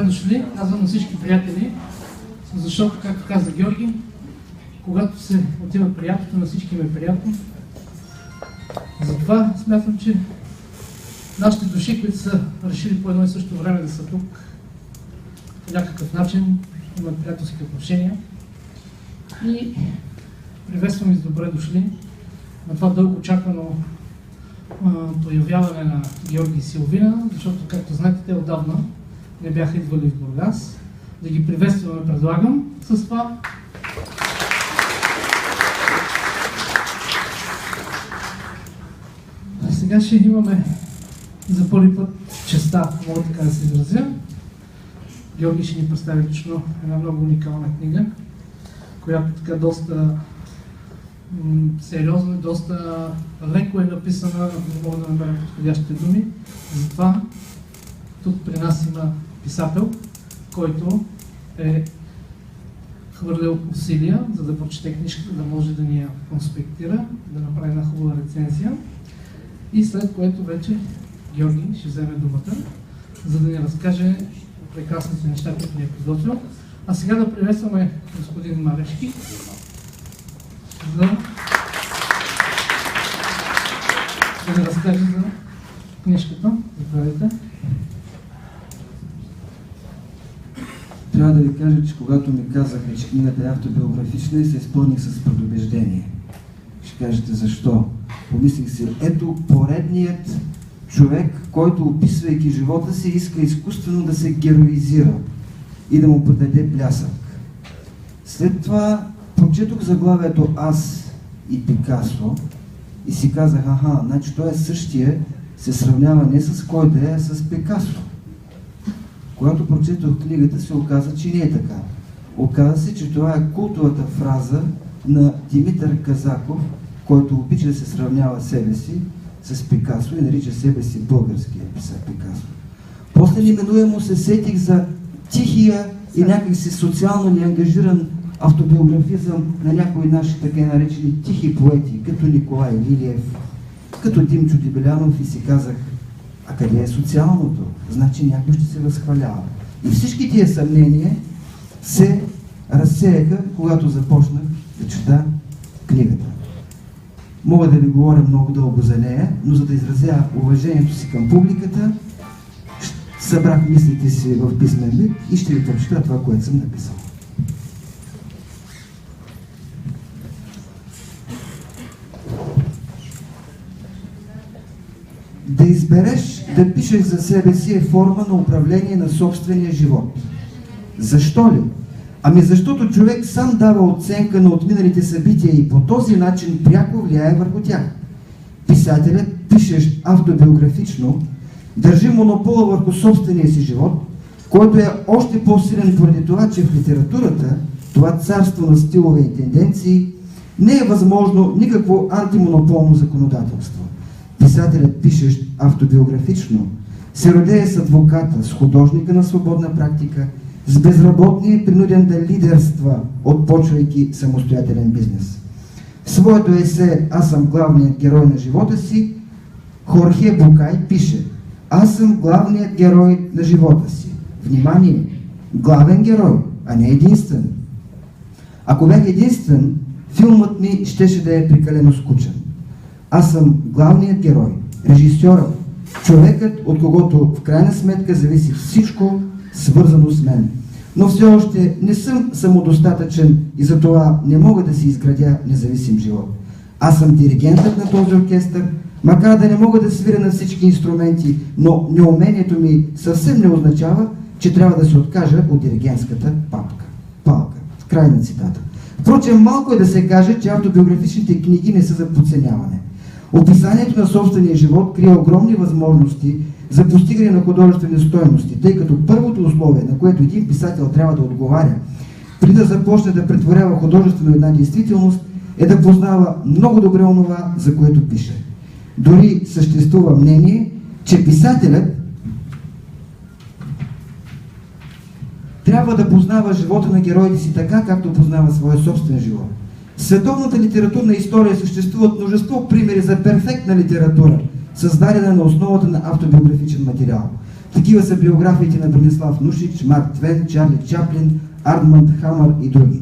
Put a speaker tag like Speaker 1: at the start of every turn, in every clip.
Speaker 1: добре дошли, казвам на всички приятели, защото, както каза Георги, когато се отива приятелите, на всички им е приятно. Затова смятам, че нашите души, които са решили по едно и също време да са тук, по някакъв начин имат приятелски отношения и приветствам и с добре дошли на това дълго очаквано появяване на Георги и Силвина, защото, както знаете, те отдавна не бяха идвали в Бургас. Да ги приветстваме, предлагам с това. Сега ще имаме за първи път честа, мога така да се изразя. Георги ще ни представи лично една много уникална книга, която така доста сериозно и доста леко е написана, не мога да намеря подходящите думи. Затова тук при нас има писател, който е хвърлил усилия, за да прочете книжката, да може да ни я конспектира, да направи една хубава рецензия. И след което вече Георги ще вземе думата, за да ни разкаже прекрасните неща, които ни е подготвил. А сега да приветстваме господин Марешки, да ни разкаже за книжката. Заповядайте.
Speaker 2: Трябва да ви кажа, че когато ми казаха, че книгата е автобиографична, се изпълних с предубеждение. Ще кажете защо. Помислих си, ето поредният човек, който, описвайки живота си, иска изкуствено да се героизира и да му придаде блясък. След това прочетох заглавието "Аз и Пикасо" и си казах, значи той е същия, се сравнява не с кой да е, а с Пикасо. Когато прочетох книгата, се оказа, че не е така. Оказа се, че това е култовата фраза на Димитър Казаков, който обича да се сравнява себе си с Пикасо и нарича себе си българския писар Пикасо. После неминуемо се сетих за тихия и някакси социално неангажиран автобиографизъм на някои наши така наречени тихи поети, като Николай Лилиев, като Димчо Дебелянов, и си казах, а къде е социалното? Значи някой ще се възхвалява. И всички тия съмнения се разсеяха, когато започнах да чета книгата. Мога да ви говоря много дълго за нея, но за да изразя уважението си към публиката, събрах мислите си в писмен вид и ще ви прочета това, което съм написал. Да избереш да пишеш за себе си е форма на управление на собствения живот. Защо ли? Ами защото човек сам дава оценка на отминалите събития и по този начин пряко влияе върху тях. Писателят, пишещ автобиографично, държи монопола върху собствения си живот, който е още по-силен поради това, че в литературата, това царство на стилове и тенденции, не е възможно никакво антимонополно законодателство. Писателят, пишещ автобиографично, се родее с адвоката, с художника на свободна практика, с безработния, принуден да лидерства, отпочвайки самостоятелен бизнес. В своето есе "Аз съм главният герой на живота си", Хорхе Букай пише: "Аз съм главният герой на живота си". Внимание! Главен герой, а не единствен. Ако бях единствен, филмът ми щеше да е прекалено скучен. Аз съм главният герой, режисьорът, човекът, от когото в крайна сметка зависи всичко, свързано с мен. Но все още не съм самодостатъчен и затова не мога да си изградя независим живот. Аз съм диригентът на този оркестър, макар да не мога да свиря на всички инструменти, но неумението ми съвсем не означава, че трябва да се откажа от диригентската палка. Край на цитата. Впрочем, малко е да се каже, че автобиографичните книги не са за подценяване. Описанието на собствения живот крие огромни възможности за постигане на художествени стойности, тъй като първото условие, на което един писател трябва да отговаря, преди да започне да претворява художествено една действителност, е да познава много добре онова, за което пише. Дори съществува мнение, че писателят трябва да познава живота на героите си така, както познава своя собствен живот. В световната литературна история съществуват множество примери за перфектна литература, създадена на основата на автобиографичен материал. Такива са биографиите на Бранислав Нушич, Марк Твен, Чарли Чаплин, Ардманд Хамър и други.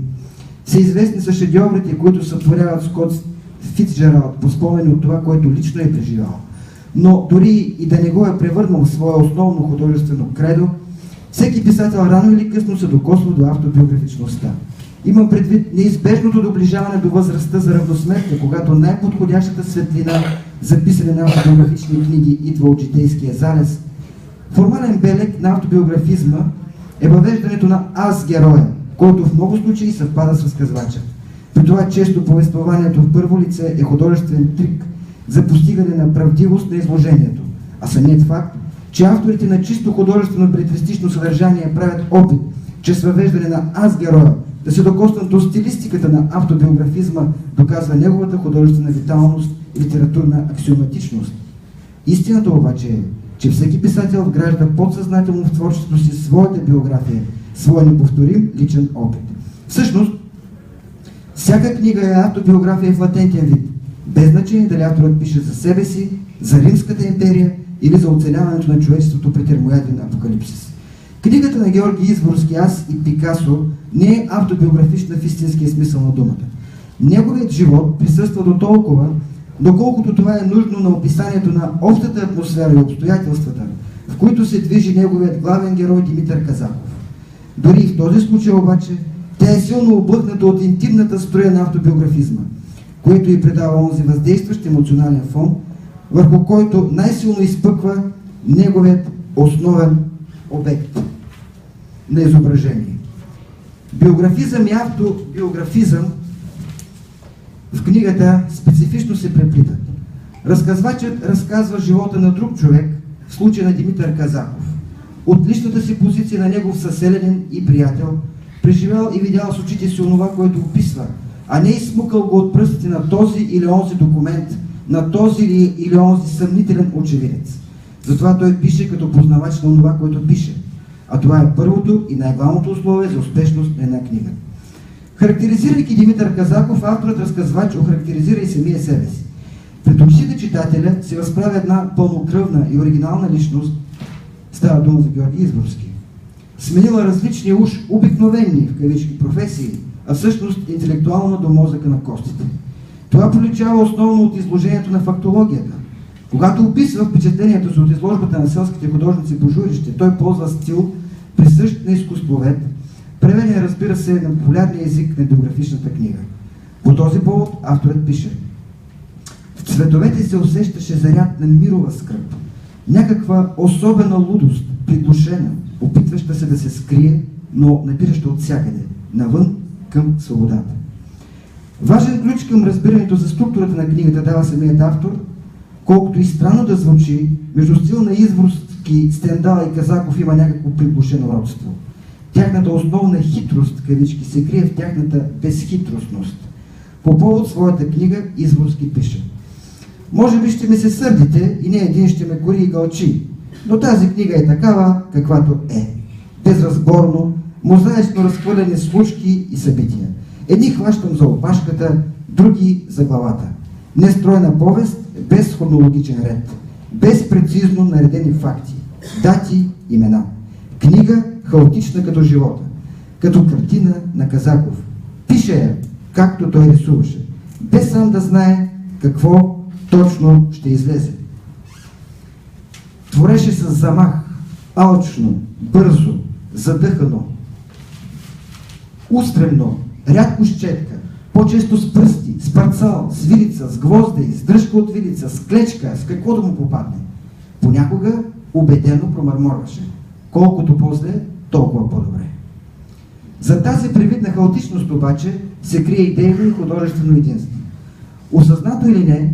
Speaker 2: Всеизвестни са шедьоврите, които сътворяват Скот Фицджералд по спомени от това, което лично е преживял. Но дори и да не го е превърнал в свое основно художествено кредо, всеки писател рано или късно се докосва до автобиографичността. Имам предвид неизбежното доближаване до възрастта за равносметка, когато най-подходящата светлина за писане на автобиографични книги идва от житейския залез. Формален белег на автобиографизма е въвеждането на аз-героя, който в много случаи съвпада с разказвача. При това често повествованието в първо лице е художествен трик за постигане на правдивост на изложението, а самият факт, че авторите на чисто художествено-белетристично съдържание правят опит, чрез въвеждане на аз-героя, да се докоснат до стилистиката на автобиографизма, доказва неговата художествена виталност и литературна аксиоматичност. Истината обаче е, че всеки писател вгражда подсъзнателно в творчеството си своята биография, своя неповторим личен опит. Всъщност, всяка книга е автобиография в латентен вид, без значение дали авторът пише за себе си, за Римската империя или за оцеляването на човечеството при термоядрен апокалипсис. Книгата на Георги Изворски «Аз и Пикасо» не е автобиографична в истинския смисъл на думата. Неговият живот присъства до толкова, доколкото това е нужно на описанието на общата атмосфера и обстоятелствата, в които се движи неговият главен герой Димитър Казаков. Дори и в този случай обаче, тя е силно облъкната от интимната струя на автобиографизма, което й придава онзи въздействащ емоционален фон, върху който най-силно изпъква неговият основен обект на изображение. Биографизъм и автобиографизъм в книгата специфично се преплитат. Разказвачът разказва живота на друг човек, в случая на Димитър Казаков, от личната си позиция на негов съселянин и приятел, преживял и видял с очите си онова, което описва, а не изсмукал го от пръстите на този или онзи документ, на този или онзи съмнителен очевидец. Затова той пише като познавач на това, което пише. А това е първото и най-главното условие за успешност на една книга. Характеризирайки Димитър Казаков, авторът разказвач охарактеризира и самия себе си. Пред очите читателя се разправя една пълнокръвна и оригинална личност, става дума за Георги Изворски, сменила различни уж обикновени в кавички професии, а всъщност интелектуално до мозъка на костите. Това проличава основно от изложението на фактологията. Когато описва впечатлението си от изложбата на селските художници по журище, той ползва стил, присъщ на изкуствовед, преведен, разбира се, на популярния език на биографичната книга. По този повод авторът пише: в цветовете се усещаше заряд на мирова скръб, някаква особена лудост, приглушена, опитваща се да се скрие, но напираща от всякъде, навън към свободата. Важен ключ към разбирането за структурата на книгата дава самият автор, колкото и странно да звучи, между стил на Изворски, Стендал и Казаков има някакво приглушено родство. Тяхната основна хитрост, кавички, се крие в тяхната безхитростност. По повод своята книга Изворски пише: може би ще ми се сърдите и не един ще ме кори и гълчи, но тази книга е такава, каквато е. Безразборно, мозаично разхвърляни случки и събития. Едни хващам за опашката, други за главата. Нестройна повест, без хронологичен ред, без прецизно наредени факти, дати, имена. Книга хаотична като живота, като картина на Казаков. Пише я, както той рисуваше, без сам да знае какво точно ще излезе. Твореше с замах, алчно, бързо, задъхано, устремно, рядко с четка, по-често с пръсти, с парцал, с вилица, с гвозди, с дръжка от вилица, с клечка, с какво да му попадне. Понякога убедено промърморваше. Колкото по-зле, толкова по-добре. За тази привидна хаотичност обаче се крие идейно и художествено единство. Осъзнато или не,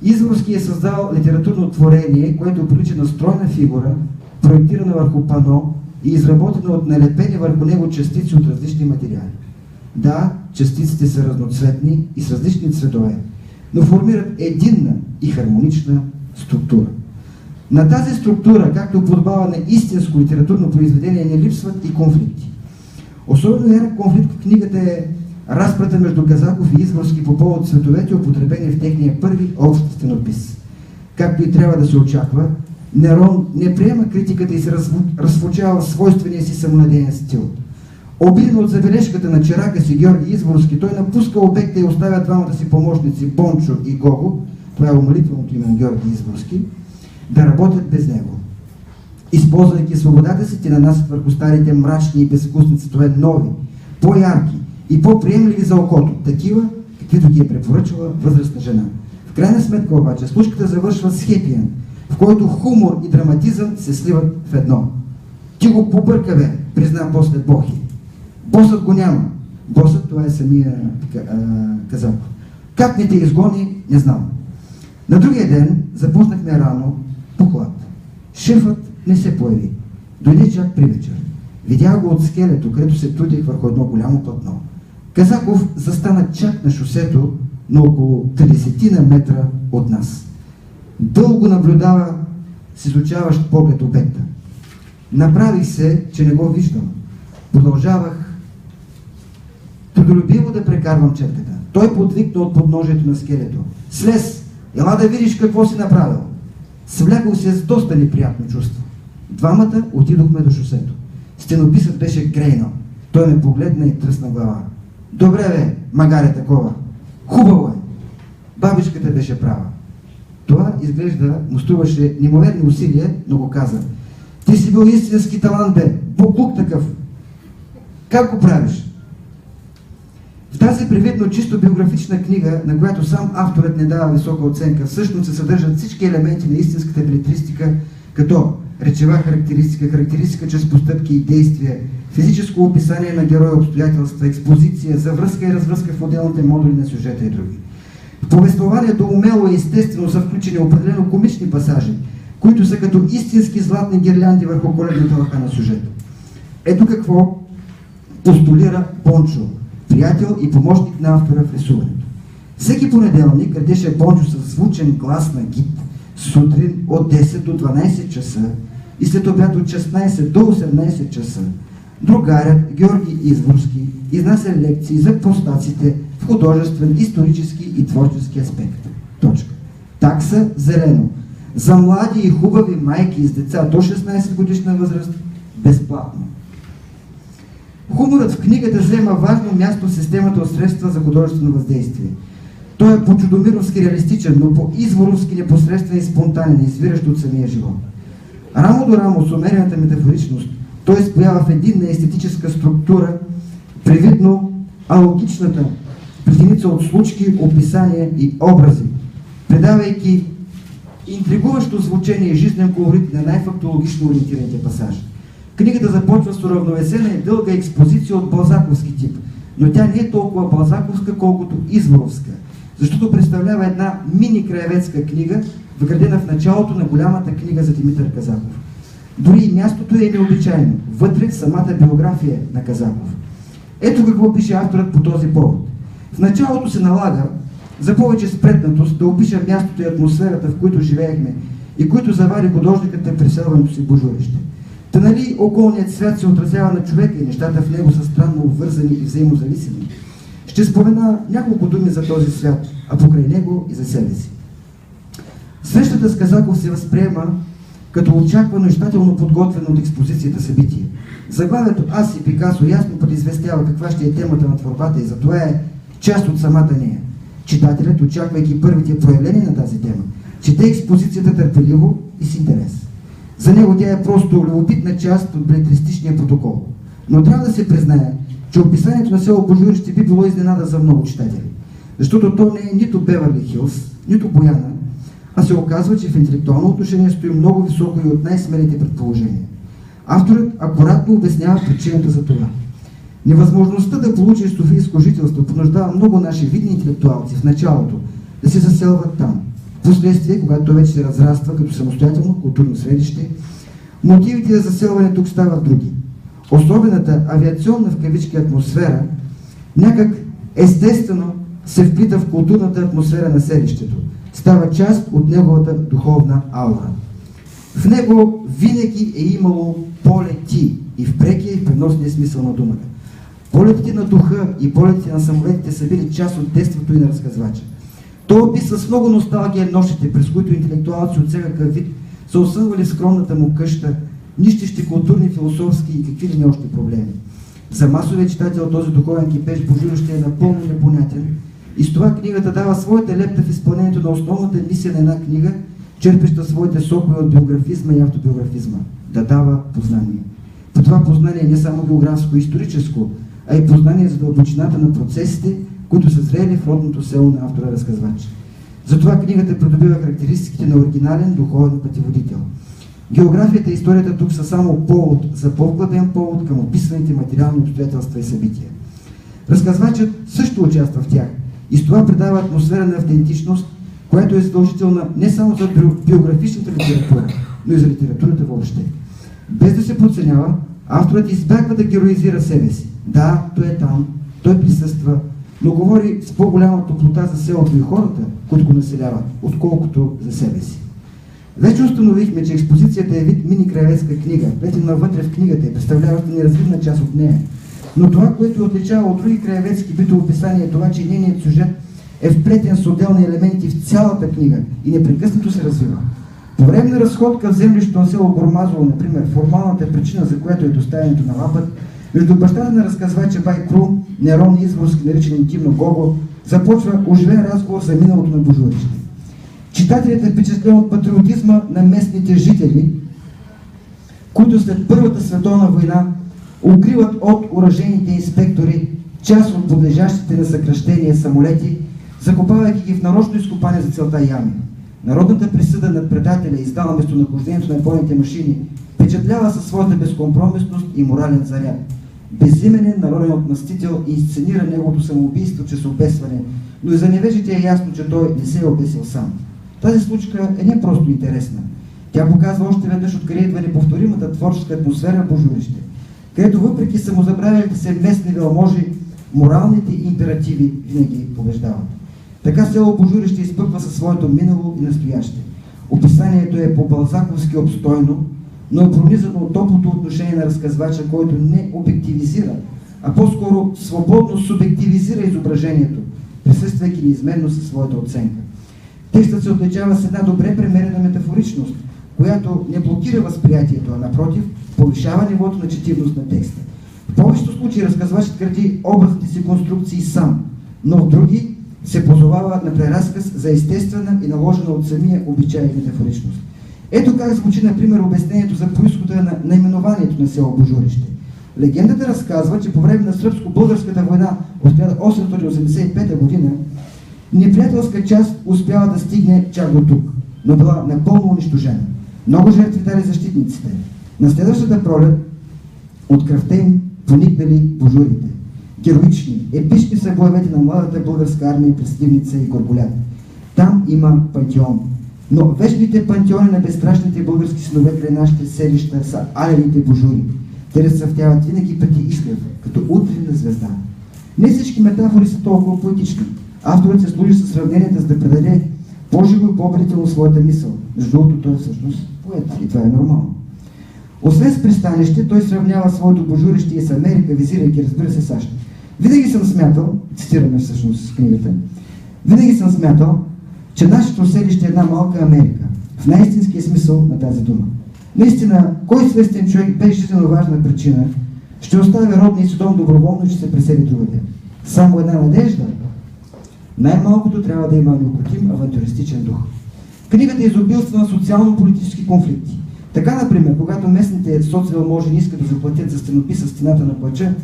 Speaker 2: Изворски е създал литературно творение, което прилича на стройна фигура, проектирана върху пано и изработена от налепени върху него частици от различни материали. Да, частиците са разноцветни и с различни цветове, но формират единна и хармонична структура. На тази структура, както подобава на истинско литературно произведение, не липсват и конфликти. Особено ярък конфликт в книгата е разпрата между Казаков и Изворски по повод цветовете, употребени в техния първи общ стенопис. Както и трябва да се очаква, Нерон не приема критиката и се разфучава в свойствения си самонадеян стил. Обиден от забележката на чирака си Георги Изворски, той напуска обекта и оставя двамата си помощници Бончо и Гого, това е умолителното име на Георги Изворски, да работят без него. Използвайки свободата си, те нанасят върху старите мрачни и безвкусни цветове нови, по-ярки и по-приемливи за окото, такива, каквито ги е препоръчала възрастна жена. В крайна сметка обаче, случката завършва с хепи-енд, в който хумор и драматизъм се сливат в едно. Ти го побърка, бе, призна после Бохи. Босът го няма. Босът, това е самия Казаков. Как не те изгони, не знам. На другия ден започнахме рано по хлад. Шефът не се появи. Дойде чак при вечер. Видях го от скелето, където се трудих върху едно голямо платно. Казаков застана чак на шосето на около 30 метра от нас. Дълго наблюдава с изучаващ поглед обекта. Направих се, че не го виждам. Продължавах трудолюбиво да прекарвам черката. Той подвикна от подножието на скелето. Слез! Ела да видиш какво си направил. Свлякал се с доста неприятно чувство. Двамата отидохме до шосето. Стенописът беше крейнал. Той ме погледна и тръсна глава. Добре бе, магаре такова. Хубаво е. Бабичката беше права. Това изглежда му струваше неимоверни усилия, но го каза. Ти си бил истински талант, бе. Буклук такъв. Как го правиш? В тази привидно чисто биографична книга, на която сам авторът не дава висока оценка, всъщност се съдържат всички елементи на истинската белетристика, като речева характеристика, характеристика чрез постъпки и действия, физическо описание на герои, обстоятелства, експозиция, завръзка и развръзка в отделните модули на сюжета и други. В повествованието умело и естествено са включени определено комични пасажи, които са като истински златни гирлянди върху коледната лъха на сюжета. Ето какво постулира Бончо, приятел и помощник на автора в рисуването. Всеки понеделник крадеше Бончо със звучен глас на гид, сутрин от 10 до 12 часа и след обяд от 16 до 18 часа. Другарят Георги Изворски изнася лекции за простаците в художествен, исторически и творчески аспект. Точка. Такса зелено. За млади и хубави майки с деца до 16 годишна възраст безплатно. Хуморът в книгата взема важно място в системата от средства за художествено въздействие. Той е по-чудомировски реалистичен, но по-изворовски непосредствен и спонтанен, извиращ от самия живот. Рамо до рамо с умерената метафоричност, той споява в единна естетическа структура, привидно алогичната плетеница от случки, описания и образи, предавайки интригуващо звучение и жизнен колорит на най-фактологично ориентираните пасажи. Книгата започва с уравновесена и дълга експозиция от балзаковски тип, но тя не е толкова балзаковска, колкото изворовска, защото представлява една мини-краеведска книга, вградена в началото на голямата книга за Димитър Казаков. Дори и мястото е необичайно, вътре в самата биография на Казаков. Ето какво пише авторът по този повод. В началото се налага, за повече спретнатост, да опиша мястото и атмосферата, в които живеехме и които завари художникът при преселването си в Божурище. Та нали околният свят се отразява на човека и нещата в него са странно обвързани и взаимозависими. Ще спомена няколко думи за този свят, а покрай него и за себе си. Срещата с Казаков се възприема като очаквано и щателно подготвено от експозицията събитие. Заглавието Аз и Пикасо ясно предизвестява каква ще е темата на творбата и затова е част от самата нея. Читателят, очаквайки първите проявления на тази тема, чете експозицията търпеливо и с интерес. За него тя е просто любопитна част от белетристичния протокол. Но трябва да се признае, че описанието на село Божурище би било изненада за много читатели. Защото то не е нито Беверли Хилс, нито Бояна, а се оказва, че в интелектуално отношение стои много високо и от най-смелите предположения. Авторът акуратно обяснява причината за това. Невъзможността да получи софийско жителство понуждава много наши видни интелектуалци в началото да се заселват там. Впоследствие, когато вече се разраства като самостоятелно културно средище, мотивите за заселване тук стават други. Особената авиационна в кавички атмосфера някак естествено се вплита в културната атмосфера на селището. Става част от неговата духовна аура. В него винаги е имало полети и в прекия и в преносния смисъл на думата. Полетите на духа и полетите на самолетите са били част от детството и на разказвача. Той описва с много носталгия нощите, през които интелектуалци от всякакъв вид са осънвали в скромната му къща, нищещи културни, философски и какви ли не още проблеми. За масовия читател този духовен кипеж божурище е напълно непонятен и с това книгата дава своята лепта в изпълнението на основната мисия на една книга, черпеща своите сокове от биографизма и автобиографизма – да дава познание. По това познание не само географско и историческо, а и познание за дълбочината на процесите, които са зрели в родното село на автора-разказвач. Затова книгата придобива характеристиките на оригинален духовен пътеводител. Географията и историята тук са само повод за по-вгладен повод към описаните материални обстоятелства и събития. Разказвачът също участва в тях и с това придава атмосфера на автентичност, която е задължителна не само за биографичната литература, но и за литературата въобще. Без да се подценява, авторът избягва да героизира себе си. Да, той е там, той присъства, но говори с по-голяма топлота за селото и хората, които го населяват, отколкото за себе си. Вече установихме, че експозицията е вид мини-краеведска книга, плетена вътре в книгата и представляваща неразривна част от нея. Но това, което отличава от други краеведски битоописания, е това, че нейният сюжет е вплетен с отделни елементи в цялата книга и непрекъснато се развива. По време на разходка в землището на село Гормазово, например, формалната причина, за която е доставянето на лапът, между бащата на разказвача Бай Кру, Нерон Изворски, наричан интимно Гого, започва оживен разговор за миналото на божурище. Читателят е впечатлен от патриотизма на местните жители, които след Първата световна война укриват от оръжейните инспектори част от подлежащите на съкращение самолети, закопавайки ги в нарочно изкопани за целта ями. Народната присъда над предателя, издала местонахождението на бойните машини, впечатлява със своята безкомпромисност и морален заряд. Безименен народен отмъстител инсценира неговото самоубийство чрез обесване, но и за невежите е ясно, че той не се е обесил сам. Тази случка е не просто интересна. Тя показва още веднъж откъде идва неповторимата творческа атмосфера в божурище, където въпреки самозабравилите се местни велможи, моралните императиви винаги побеждават. Така село Божурище изпъква със своето минало и настояще. Описанието е по-балзаковски обстойно, но е пронизано от топлото отношение на разказвача, който не обективизира, а по-скоро свободно субективизира изображението, присъствайки неизменно със своята оценка. Текстът се отличава с една добре премерена метафоричност, която не блокира възприятието, а напротив, повишава нивото на четивност на текста. В повечето случаи разказвачът гради образните си конструкции сам, но в други се позовава на преразказ за естествена и наложена от самия обичай и метафоричност. Ето как звучи, например, обяснението за произхода на наименованието на село Божурище. Легендата разказва, че по време на сръбско-българската война от 1885 година неприятелска част успява да стигне чак до тук, но била напълно унищожена. Много жертви дали защитниците. На следващата пролет от кръвта им поникнали божурите. Героични, епични са боевете на младата българска армия през Сливница и Горголят. Там има пантеон. Но вечните пантеони на безстрашните български синове край нашите селища са алените божури. Те разцъфтяват винаги преди изгрев, като утринна звезда. Не всички метафори са толкова поетични. Авторът се служи със сравненията, за да предаде по-живо и по-обрително своята мисъл. Между другото, той е всъщност поет и това е нормално. Освен с пристанище, той сравнява своето божурище и с Америка, визирайки, разбира се, САЩ. Винаги съм смятал, цитираме всъщност с книгата, винаги съм смятал, че нашето селище е една малка Америка, в най-истинския смисъл на тази дума. Наистина, кой свестен човек без жизненно важна причина ще остави родния си дом доброволно и ще се пресели другаде? Само една надежда. Най-малкото трябва да има неукротим авантюристичен дух. Книгата изобилства на социално-политически конфликти. Така, например, когато местните соцвелможи не искат да заплатят за стенописа стената на плача,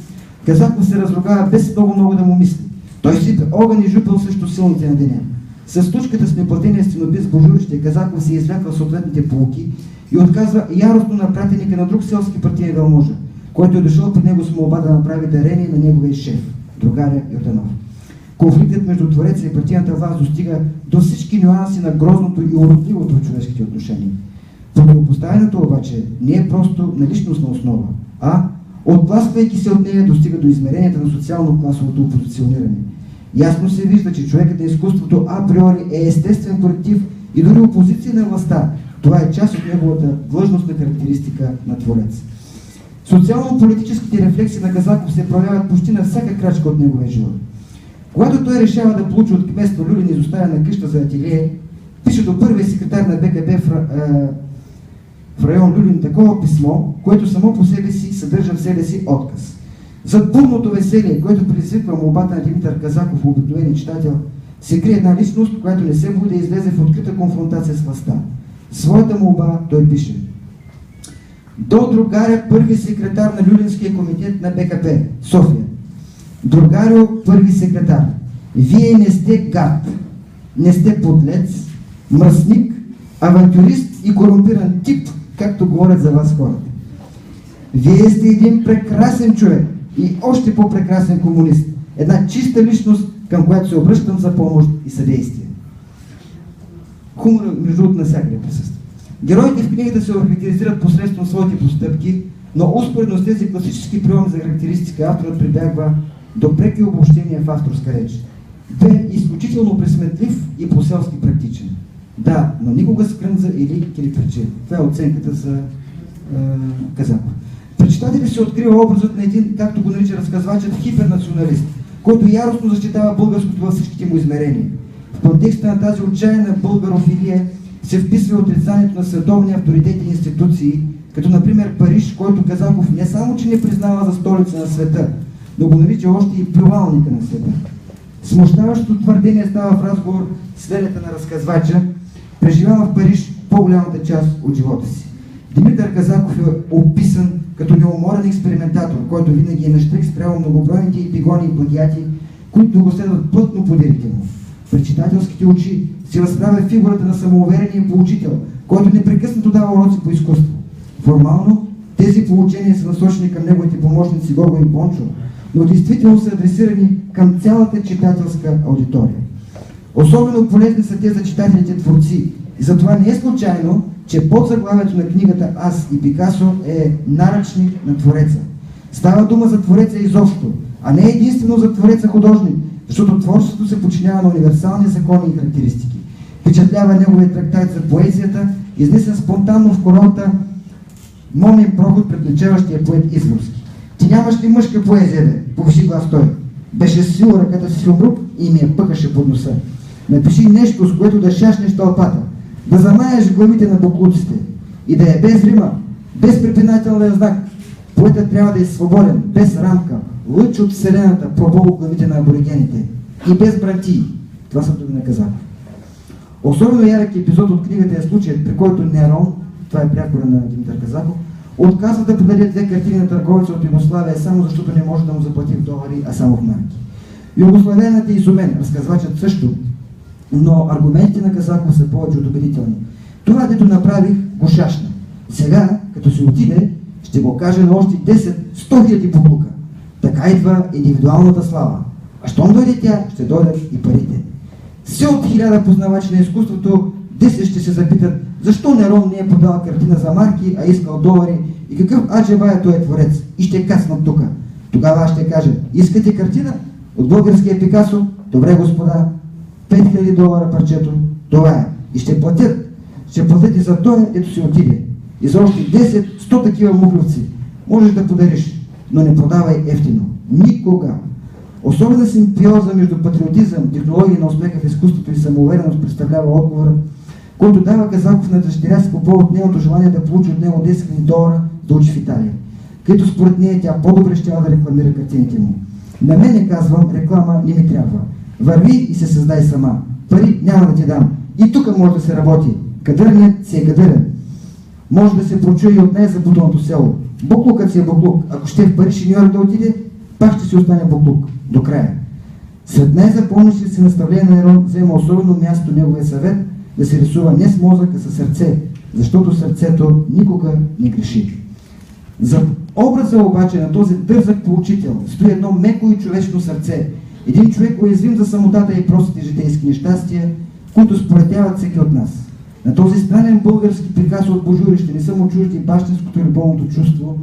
Speaker 2: Казаков се разругава без много да му мисли. Той сипе огън и жупел срещу силните на деня. С случката с неплатения стенопис в Божурище, Казаков се изляква съответните полуки и отказва яростно на пратеника на друг селски партиен велможа, който е дошъл при него с молба да направи дарение на неговия шеф, другаря Йорданов. Конфликтът между твореца и партийната власт достига до всички нюанси на грозното и уродливото в човешките отношения. Противопоставянето обаче не е просто на личностна основа, а отбласквайки се от нея достига до измеренията на социално-класовото опозициониране. Ясно се вижда, че човекът на изкуството априори е естествен коректив и дори опозиция на властта. Това е част от неговата длъжностна характеристика на творец. Социално-политическите рефлексии на Казаков се проявяват почти на всяка крачка от неговия живот. Когато той решава да получи от кметство Люлин изоставена къща за ателие, пише до първия секретар на БКБ в район Люлин такова писмо, което само по себе си съдържа в себе си отказ. Зад бурното веселие, което предизвиква молбата на Димитър Казаков, обикновен читател, се крие една личност, която не се бои да излезе в открита конфронтация с властта. Своята молба той пише: до другаря първи секретар на Люлинския комитет на БКП, София. Другарю първи секретар, вие не сте гад, не сте подлец, мръсник, авантюрист и корумпиран тип, както говорят за вас хората. Вие сте един прекрасен човек и още по-прекрасен комунист. Една чиста личност, към която се обръщам за помощ и съдействие. Хумор, между другото, навсякъде присъства. Героите в книгата се характеризират посредством своите постъпки, но успоредно с тези класически приеми за характеристика авторът прибягва до преки обобщения в авторска реч. Бе изключително пресметлив и по-селски практичен. Да, но никога с крънза или килиперче. Това е оценката за Казаков. Пред читателя се открива образът на един, както го нарича разказвачът, хипернационалист, който яростно защитава българското във всичките му измерения. В контекста на тази отчаяна българофилия се вписва отрицанието на световни авторитети и институции, като например Париж, който Казаков не само, че не признава за столица на света, но го нарича още и плювалника на света. Смущаващото твърдение става в разговор с лелята на разказвача, преживява в Париж по-голямата част от живота си. Димитър Казаков е описан като неуморен експериментатор, който винаги е нащрек спрямо многобройните епигони и плагиати, които го следват плътно подирите му. Пред читателските очи се разправя фигурата на самоуверения поучител, който непрекъснато дава уроци по изкуство. Формално тези поучения са насочени към неговите помощници Гого и Бончо, но действително са адресирани към цялата читателска аудитория. Особено полезни са те за читателите творци и затова не е случайно, че под заглавието на книгата Аз и Пикасо е наръчник на твореца. Става дума за твореца изобщо, а не единствено за твореца художник, защото творчеството се подчинява на универсални закони и характеристики. Впечатлява неговият трактат за поезията, изнесен спонтанно в курорта Момин проход пред лечеващия поет Изворски. Ти нямаш ли мъжка поезия, бе? Повиши глас той. Беше сила ръката си в обрук и ми я пъкаше под носа. Напиши нещо, с което да шашнеш тълпата, да замаеш главите на буклуците и да е без рима, без препинателен знак. Поетът трябва да е свободен, без рамка, лъч от вселената, пробол главите на аборигените и без братии. Това са думи на Казаков. Особено ярък епизод от книгата е случаят, при който Нерон, това е прякора на Димитър Казаков, отказва да подаде две картини на търговеца от Югославия, само защото не може да му заплати в долари, а само в марки. Югославянът е изумен, разказвачът също, но аргументите на Казаков са повече от убедителни. Това, дето направих, го шашна. Сега, като се отиде, ще го кажа на още 10-100 хиляди буклука. Така идва индивидуалната слава. А щом дойде тя, ще дойдат и парите. Все от 1000 познавачи на изкуството, 10 ще се запитат, защо Нерон не е подал картина за марки, а искал долари и какъв аджеба е той творец. И ще каснат тука. Тогава аз ще кажа, искате картина от българския Пикасо? Добре, господа, $5000 парчето, това е. И ще платят. Ще платят и за той, ето си отиде. И за още 10-100 такива мухлевци. Можеш да подариш, но не продавай ефтино. Никога. Особена симбиоза между патриотизъм, технология на успеха в изкуството и самоувереност представлява отговора, който дава Казаков на дъщеря си по повод нейното желание да получи от него $10,000 да учи в Италия, където според нея тя по-добре щяла да рекламира картините му. На мен не казвам, реклама не ми трябва. Върви и се създай сама. Пари няма да ти дам. И тук може да се работи. Кадърният си е кадърен. Може да се прочуе и от най-забутаното село. Буклукът си е буклук. Ако ще в Париж и Нью-Йорк да отиде, пак ще си остане буклук. До края. Сред най-запомнящите си наставления на Нерон взема особено място неговия съвет да се рисува не с мозък, а със сърце, защото сърцето никога не греши. За образа обаче на този дързък поучител стои едно меко и човечно сърце, един човек уязвим за самотата и простите житейски нещастия, които сполетяват всеки от нас. На този странен български Пикасо от божурище не са му чужди бащинското и любовното чувство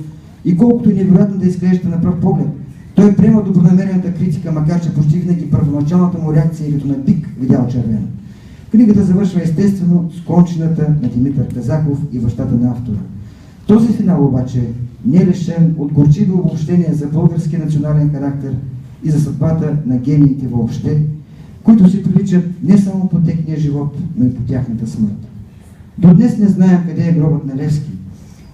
Speaker 2: и колкото и невероятно да изглежда на пръв поглед, той приема добронамерената критика, макар че почти винаги първоначалната му реакция е като на бик видял червено. Книгата завършва естествено с кончината на Димитър Казаков и бащата на автора. Този финал обаче не е лишен от горчиви обобщения за българския национален характер и за съдбата на гениите въобще, които се приличат не само по техния живот, но и по тяхната смърт. До днес не знаем къде е гробът на Левски,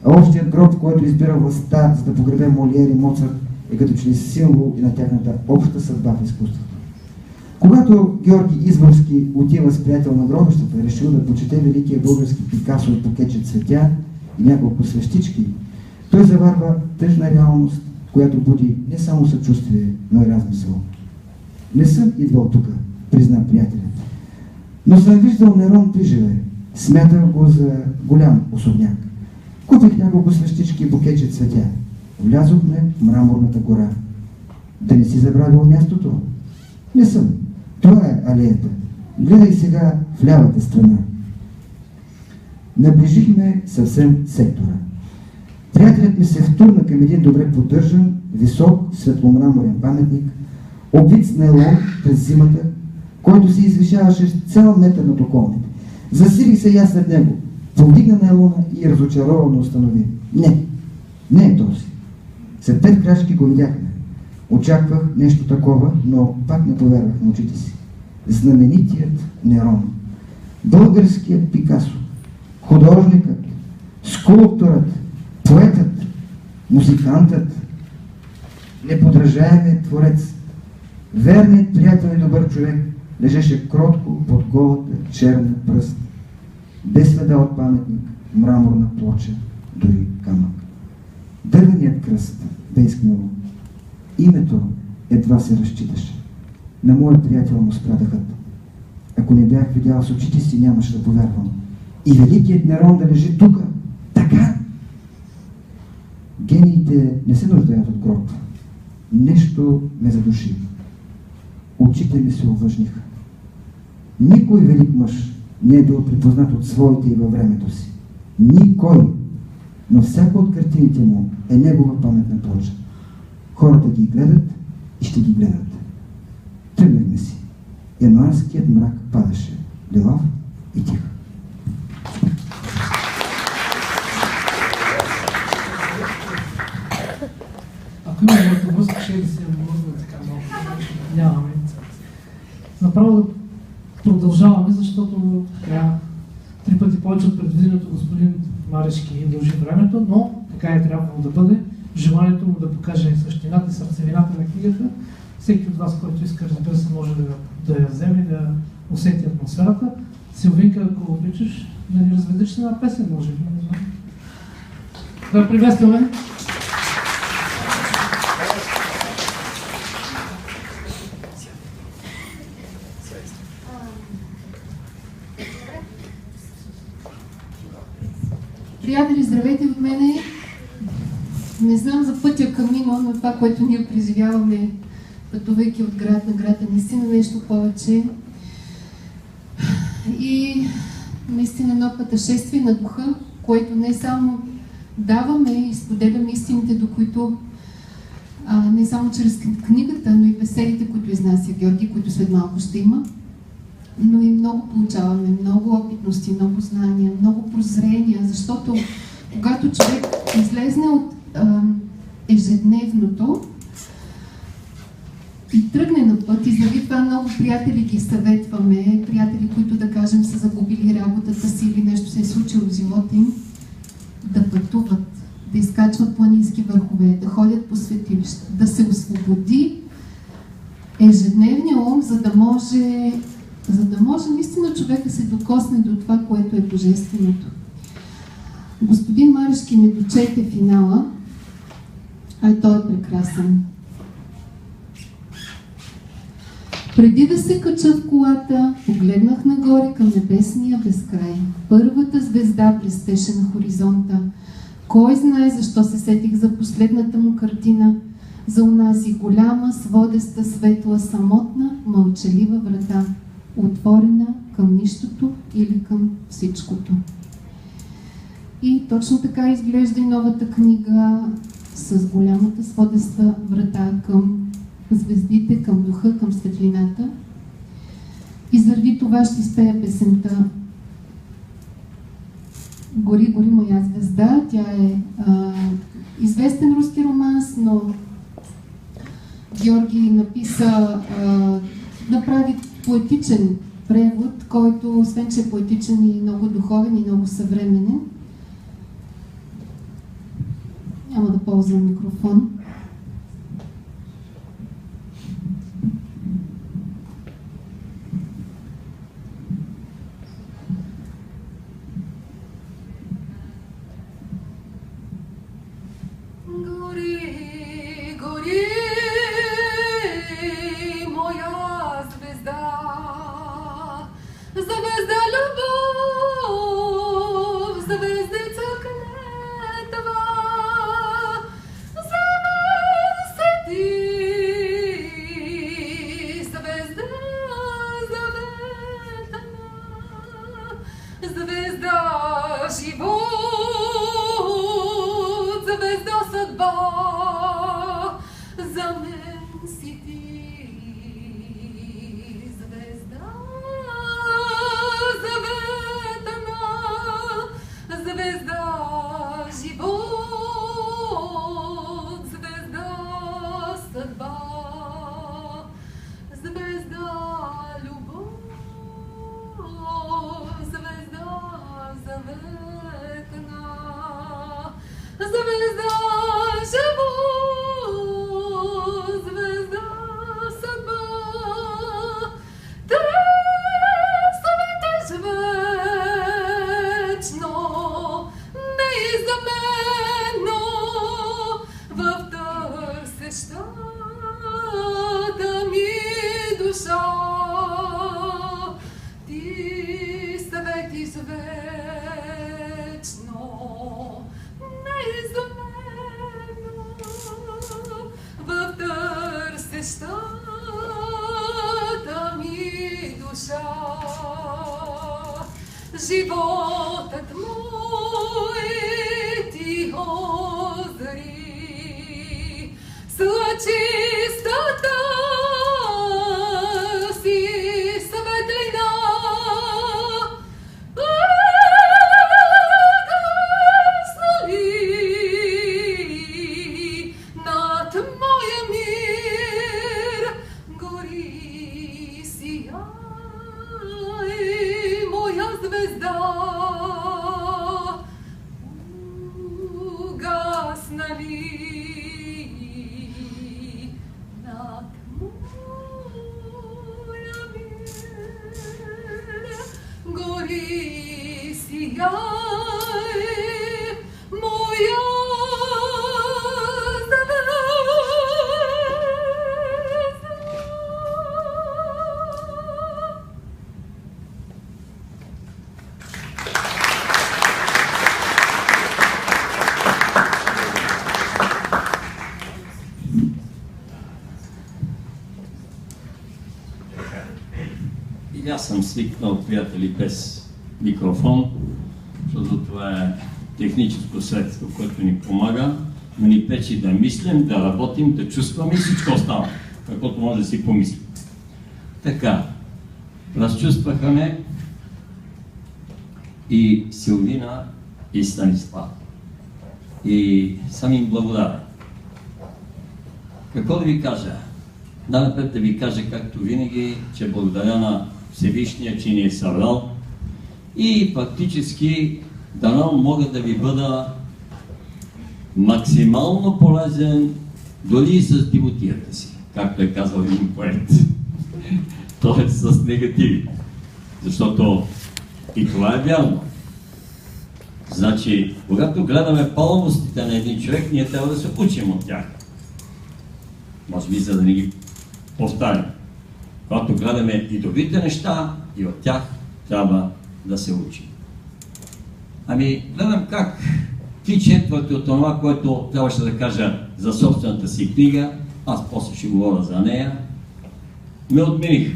Speaker 2: А общият гроб, в който избира властта, за да погребе Молиер и Моцарт, е като че ли символ и на тяхната обща съдба в изкуството. Когато Георги Изборски отива с приятел на гробищата, решил да почете великия български Пикасо от букетче цветя и няколко свещички, той заварва тъжна реалност, която буди не само съчувствие, но и размисъл. Не съм идвал тук, призна приятелят, но съм виждал Нерон приживе. Смятах го за голям особняк. Купих няколко свещички и букетче цветя. Влязохме в мраморната гора. Да не си забравил мястото? Не съм. Това е алеята. Гледай сега в лявата страна. Наближихме съвсем сектора. Приятелят ми се втурна към един добре поддържан, висок, светломраморен паметник, обвит с нейлон през зимата, който се извишаваше цял метър над околните. Засилих се и аз след него. Повдигна нейлона и разочаровано установи. Не е този. След 5 крачки го видяхме. Очаквах нещо такова, но пак не повярвах на очите си. Знаменитият Нерон. Българският Пикасо. Художникът. Скулпторът. Поетът. Музикантът. Неподражаемият творец. Верният приятел и добър човек лежеше кротко под голата черна пръст. Без следа от паметник, мраморна плоча, дори камък. Дървеният кръст бе изгнил. Името едва се разчиташе. На моя приятел му спря дъхът. Ако не бях видял с очите си, нямаше да повярвам. И великият Нерон да лежи тук. Така! Гениите не се нуждаят от гроб. Нещо ме задуши. Очите ми се увлажниха. Никой велик мъж не е бил припознат от своите и във времето си. Никой! Но всяка от картините му е негова паметна плоча. Хората ги гледат и ще ги гледат. Тръгнахме си. Януарският мрак падаше. Лилав и тих.
Speaker 1: Ако има въртовръзка, ще да се върна така много. Нямаме. Направо да продължаваме, защото така 3 пъти повече от предвиденото господин Марешки дължи времето, но така е трябвало да бъде. Желанието му да покаже същината и сърцевината на книгата. Всеки от вас, който иска, разбира се, може да я вземе, да усети атмосферата. Силвинка, ако обичаш, да ни разведеш една песен, може би. Не знам. Да приветстваме.
Speaker 3: Приятели, здравейте от мене. Не знам за пътя към Нино, но това, което ние преживяваме, пътувайки от град на град, е наистина нещо повече. И наистина едно пътешествие на духа, което не само даваме и споделяме истините, до които не само чрез книгата, но и беседите, които изнася Георги, които след малко ще има, но и много получаваме, много опитности, много знания, много прозрения, защото когато човек излезне от ежедневното и тръгне на път, и заради това много приятели ги съветваме, приятели, които, да кажем, са загубили работата си или нещо се е случило в живота им, да пътуват, да изкачват планински върхове, да ходят по светилища, да се освободи ежедневния ум, за да може наистина човека се докосне до това, което е божественото. Господин Марешки ми дочете финала, а той е прекрасен. Преди да се кача в колата, погледнах нагоре към небесния безкрай. Първата звезда блестеше на хоризонта. Кой знае защо се сетих за последната му картина, за онази голяма, сводеста, светла, самотна, мълчалива врата, отворена към нищото или към всичкото. И точно така изглежда и новата книга с голямата сводеста врата към звездите, към духа, към светлината. И заради това ще изпея песента "Гори, гори моя звезда". Тя е известен руски романс, но Георги направи поетичен превод, който освен че е поетичен и много духовен и много съвременен. няма да ползвам микрофон.
Speaker 4: Гори, гори, моя звезда, звезда любов, звездица клетва, засети, звезда заветна, звезда живот, звезда съдба, за мен си ти, звезда заветна, звезда живот, звезда съдба, звезда любов, звезда заветна, звезда живот, звезда съдба, те светиш вечно, неизменно в търсещата ми душа. Ти светиш вечно, неизменно в търсещата ми душа. Животът мой ти озари, слъчистата си светлина. Гасна ли над моя мир, гори сияй, моя звезда. Угасна ли над моя мир, гори сияй, моя звезда.
Speaker 5: И аз съм свикнал, приятели, без микрофон, защото това е техническо средство, което ни помага, но ни пречи да мислим, да работим, да чувстваме и всичко остава, каквото може да си помислим. Така, разчувстваха ме и Силвина, и Станислав. И съм им благодарен. Какво да ви кажа? Най-напред да ви кажа, както винаги, че благодаря на Всевишния, че ни е събрал и фактически дано мога да ви бъда максимално полезен дори и с дивотията си, както е казал един поет. Тоест с негативи. Защото и това е вярно. Значи, когато гледаме пълностите на един човек, ние трябва да се учим от тях. Може би за да не ги повтарям. Когато гледаме и добрите неща, и от тях трябва да се учим. Ами, гледам как 3/4 от това, което трябваше да кажа за собствената си книга, аз после ще говоря за нея, ме отмених.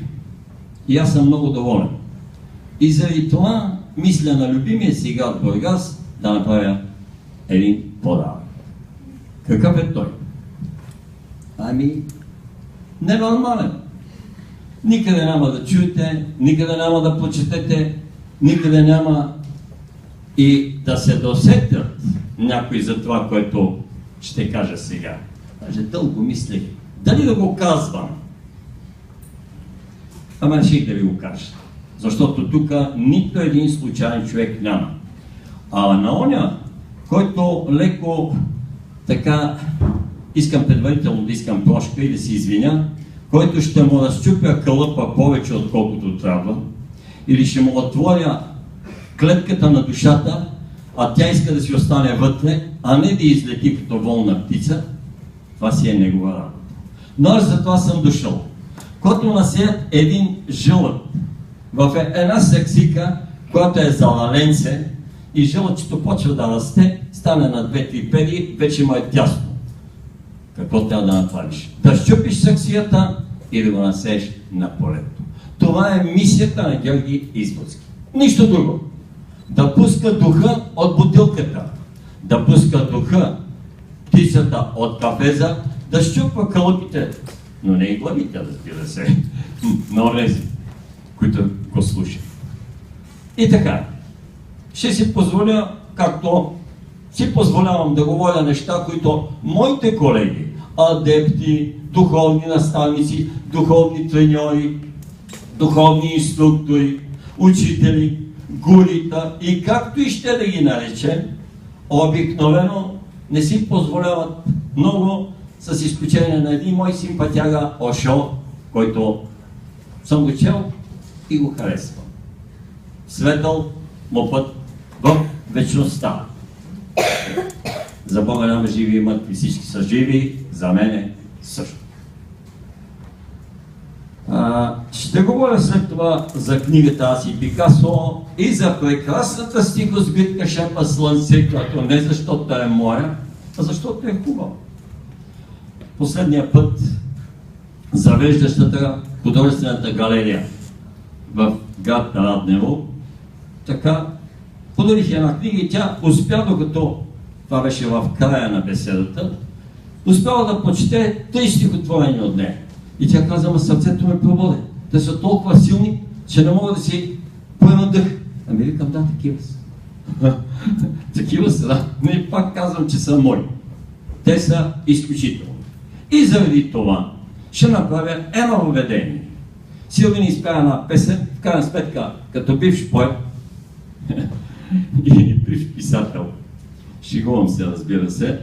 Speaker 5: И аз съм много доволен. И заради това мисля на любимия си град Бургас да направя един подарък. Какъв е той? Ами, ненормален. Никъде няма да чуете, никъде няма да прочетете, никъде няма и да се досетят някой за това, което ще кажа сега. Даже дълго мислех, дали да го казвам. Ама реших да ви го кажа. Защото тук нито един случайен човек няма. А на оня, който леко така искам предварително да искам прошка и да се извиня, който ще му разчупя кълъпа повече отколкото трябва, или ще му отворя клетката на душата, а тя иска да си остане вътре, а не да излети като волна птица, това си е негова работа. Но аз за това съм дошъл. Когато насеят един жълъд в една сексика, която е за лаленце, и жълъчето почва да расте, стане на 2-3 педи, вече му е тясно. Какво трябва да направиш? Да щупиш саксията и да го насееш на полето. Това е мисията на Георги Изводски. Нищо друго. Да пуска духа от бутилката, да пуска духа птицата от кафеза, да щупва кълъпите, но не и главите, разбира се, на онези, които го слушат. И така, ще си позволя, както си позволявам да говоря неща, които моите колеги, адепти, духовни наставници, духовни треньори, духовни инструктори, учители, гурита и както и ще да ги наречем, обикновено не си позволяват много, с изключение на един мой симпатяга Ошо, който съм го чел и го харесвам. Светъл му път в вечността. За Бога няма живи и мъртви, всички са живи, за мене също. Ще говоря след това за книгата Аз и Пикасо и за прекрасната стихосбирка Шепа слънце, която не защото е моя, а защото е хубава. Последния път завеждащата художествената галерия в град Раднево, така подарих една книга и тя успя, докато това беше в края на беседата, успяла да прочете 3 стихотворения от нея. И тя каза, ама сърцето ме прободе. Те са толкова силни, че не мога да си поема дъх. Ами викам, да, такива са. Такива са, да. Не пак казвам, че са мои. Те са изключителни. И заради това ще направя едно въведение. Силвин изпява една песен, в крайна сметка, като бивш поет и бивш писател. Шегувам се, разбира се.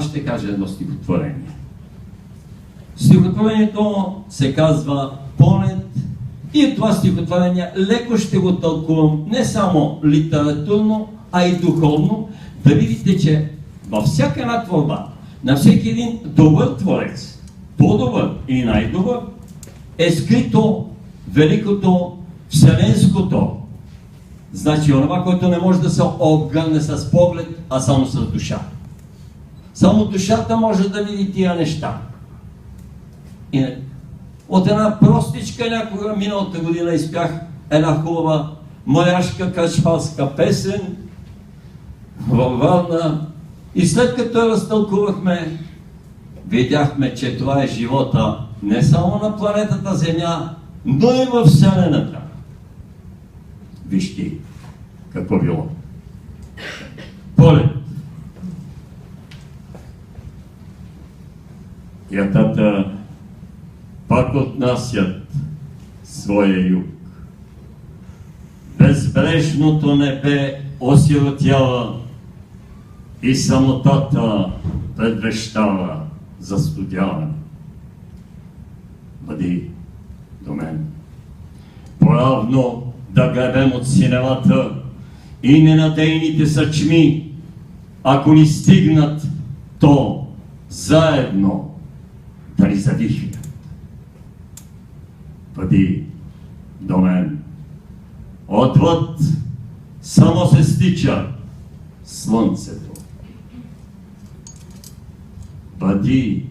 Speaker 5: Ще кажа едно стихотворение. Стихотворението се казва Полет и това стихотворение леко ще го тълкувам не само литературно, а и духовно, да видите, че във всяка една творба, на всеки един добър творец, по-добър и най-добър, е скрито великото вселенското. Значи онова, което не може да се обгърне с поглед, а само с душа. Само душата може да види тия неща. И от една простичка някога миналата година изпях една хубава моряшка качвалска песен във Варна и след като я разтълкувахме, видяхме, че това е живота не само на планетата Земя, но и във Вселената. Вижте какво било. Полет. Ятата пак отнасят своя юг. Безбрежното небе осиротява и самотата предвещава застудяване. Бъди до мен. Поравно да гребем от синевата и ненадейните съчми, ако ни стигнат, то заедно да ни задихнат. Бъди до мен. Отвъд само се стича слънцето. Бъди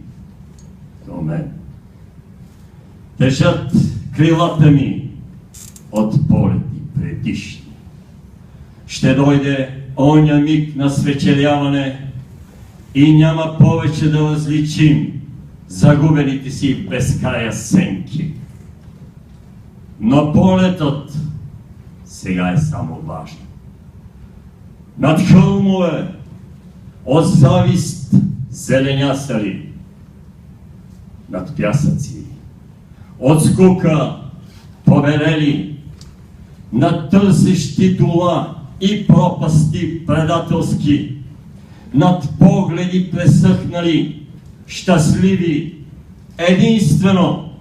Speaker 5: до мен. Тежат крилата ми от полети предишни. Ще дойде оня миг на свечеряване и няма повече да различим загубените си в безкрая сенки. Но полетът сега е само важен. Над хълмове от завист зеленясали, над пясъци от скука побелели, над търсещи дола и пропасти предателски, над погледи пресъхнали, щастливи, единствено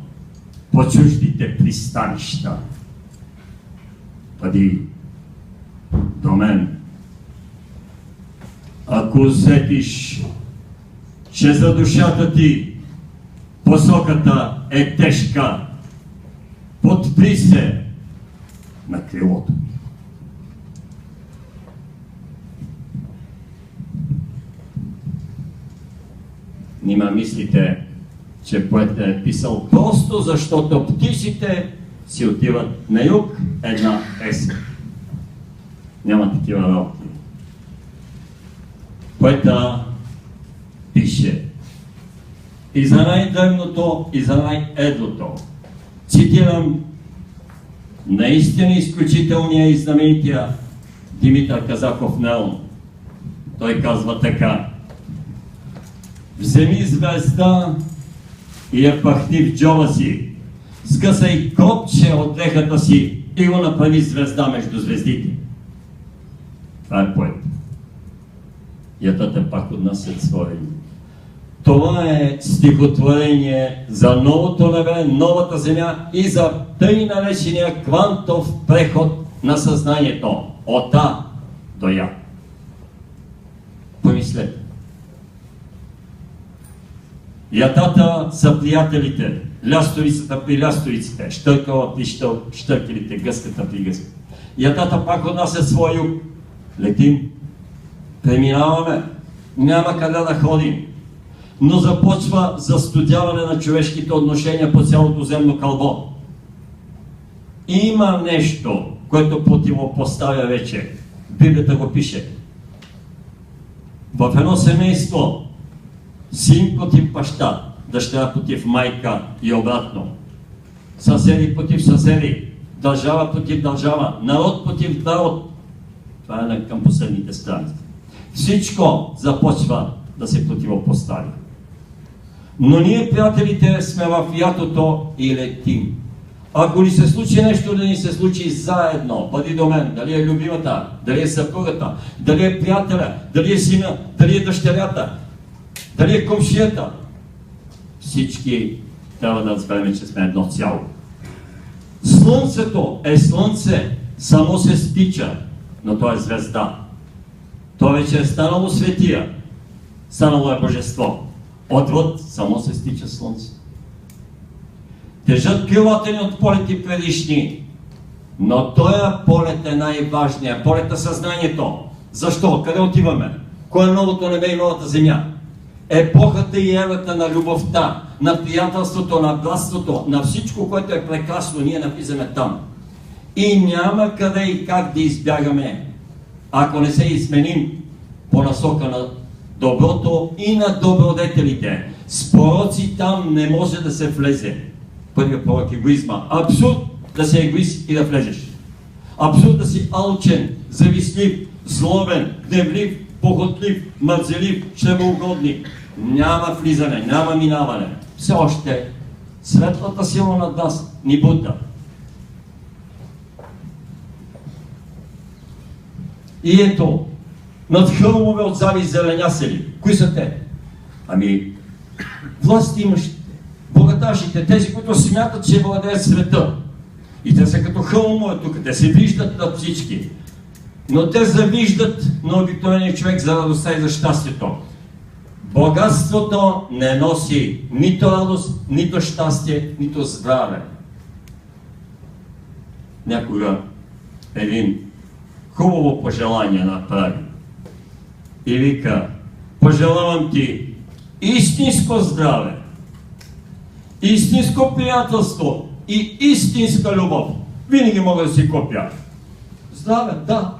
Speaker 5: по чуждите пристанища. Пади до мен. Ако усетиш, че за душата ти посоката е тежка, подпри се на крилото ми. Нима мислите, че поетът е писал просто защото птиците си отиват на юг една есен. Няма такива работи. Поета пише и за най-древното, и за най-едлото. Цитирам наистина изключителния и знаменития Димитър Казаков Неон. Той казва така: вземи звезда и я пъхни в джоба си, скъсай копче от дрехата си и го направи звезда между звездите. Това е поет. Ятата пак отнасят своя име. Това е стихотворение за новото небе, новата земя и за тъй наречения квантов преход на съзнанието от А до Я. Помислете. Ятата са приятелите, лястовицата при лястовиците, щъркала при щъркелите, гъската при гъската. Ятата пак отнасят своя юг. Летим, преминаваме, няма къде да ходим. Но започва застудяване на човешките отношения по цялото земно кълбо. Има нещо, което противопоставя вече. Библията го пише. В едно семейство син против баща, дъщеря против майка и обратно. Съседи против съседи, държава против държава, народ против народ. Това е към последните страници. Всичко започва да се противопоставя. Но ние, приятелите, сме в ятото и летим. Ако ни се случи нещо, да ни се случи заедно, бъди до мен, дали е любимата, дали е съпругата, дали е приятеля, дали е сина, дали е дъщерята, дали е комшията. Всички трябва да разберем, че сме едно цяло. Слънцето е слънце, само се стича, но то е звезда. То вече е станало светия, станало е божество. Отвъд само се стича слънце. Тежат крилата ни от полети предишни, но този полет е най-важният. Полет на съзнанието. Защо? Къде отиваме? Кое е новото небе и новата земя? Епохата и ерата на любовта, на приятелството, на братството, на всичко, което е прекрасно, ние навлизаме там. И няма къде и как да избягаме, ако не се изменим по насока на доброто и на добродетелите. С пороци там не може да се влезе. Първият порок е егоизма. Абсурд да си егоист и да влезеш. Абсурд да си алчен, завистлив, злобен, гневлив, похотлив, мързелив, чревоугодник. Няма влизане, няма минаване. Все още светлата сила над нас ни бута. И ето, над хълмове от зави зеленясели. Кои са те? Ами, власти имащите, богаташите, тези, които смятат, че владеят света. И те са като хълмове тук, те се виждат над всички. Но те завиждат на обикновения човек за радостта и за щастието. Богатството не носи нито радост, нито щастие, нито здраве. Някога един хубаво пожелание направи и вика: пожелавам ти истинско здраве, истинско приятелство и истинска любов. Винаги мога да си копя. Здраве, да.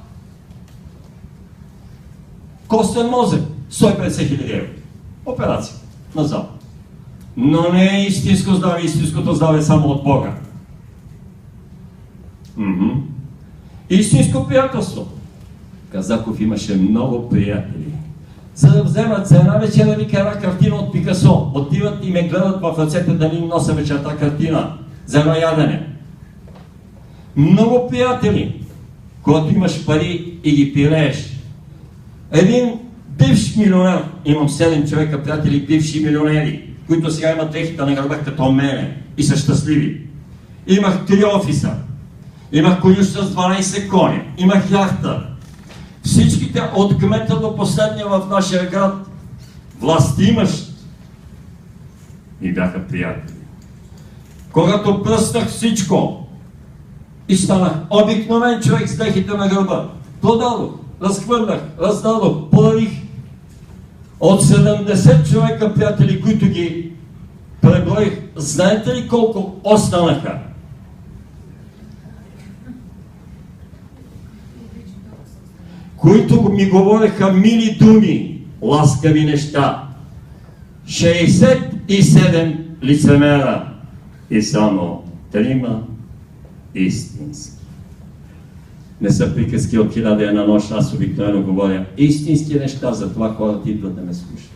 Speaker 5: Костен мозък, 150 000 евро. Операция. Назад. Но не е истинско здраве. Истинското здраве е само от Бога. Истинско приятелство. Казаков имаше много приятели. За да вземат за една вечера, вика, една картина от Пикасо. Отиват и ме гледат в ръцете да ни нося вечерта картина. За едно ядене. Много приятели. Когато имаш пари и ги пилееш. Един бивш милионер. Имам 7 човека, приятели, бивши милионери, които сега имат дрехите на гърба като мене и са щастливи. Имах 3 офиса. Имах конюш с 12 коня. Имах яхта. Всичките от кмета до последния в нашия град властимащ ми бяха приятели. Когато пръснах всичко и станах обикновен човек с дрехите на гърба, продадох, разхвърлях, раздадох, подарих. От 70 човека, приятели, които ги преброих, знаете ли колко останаха? Които ми говореха мили думи, ласкави неща. 67 лицемера и само 3 истински. Не са приказки от 1001 нощ, аз обикновено говоря истински неща, затова хората идват да ме слушат.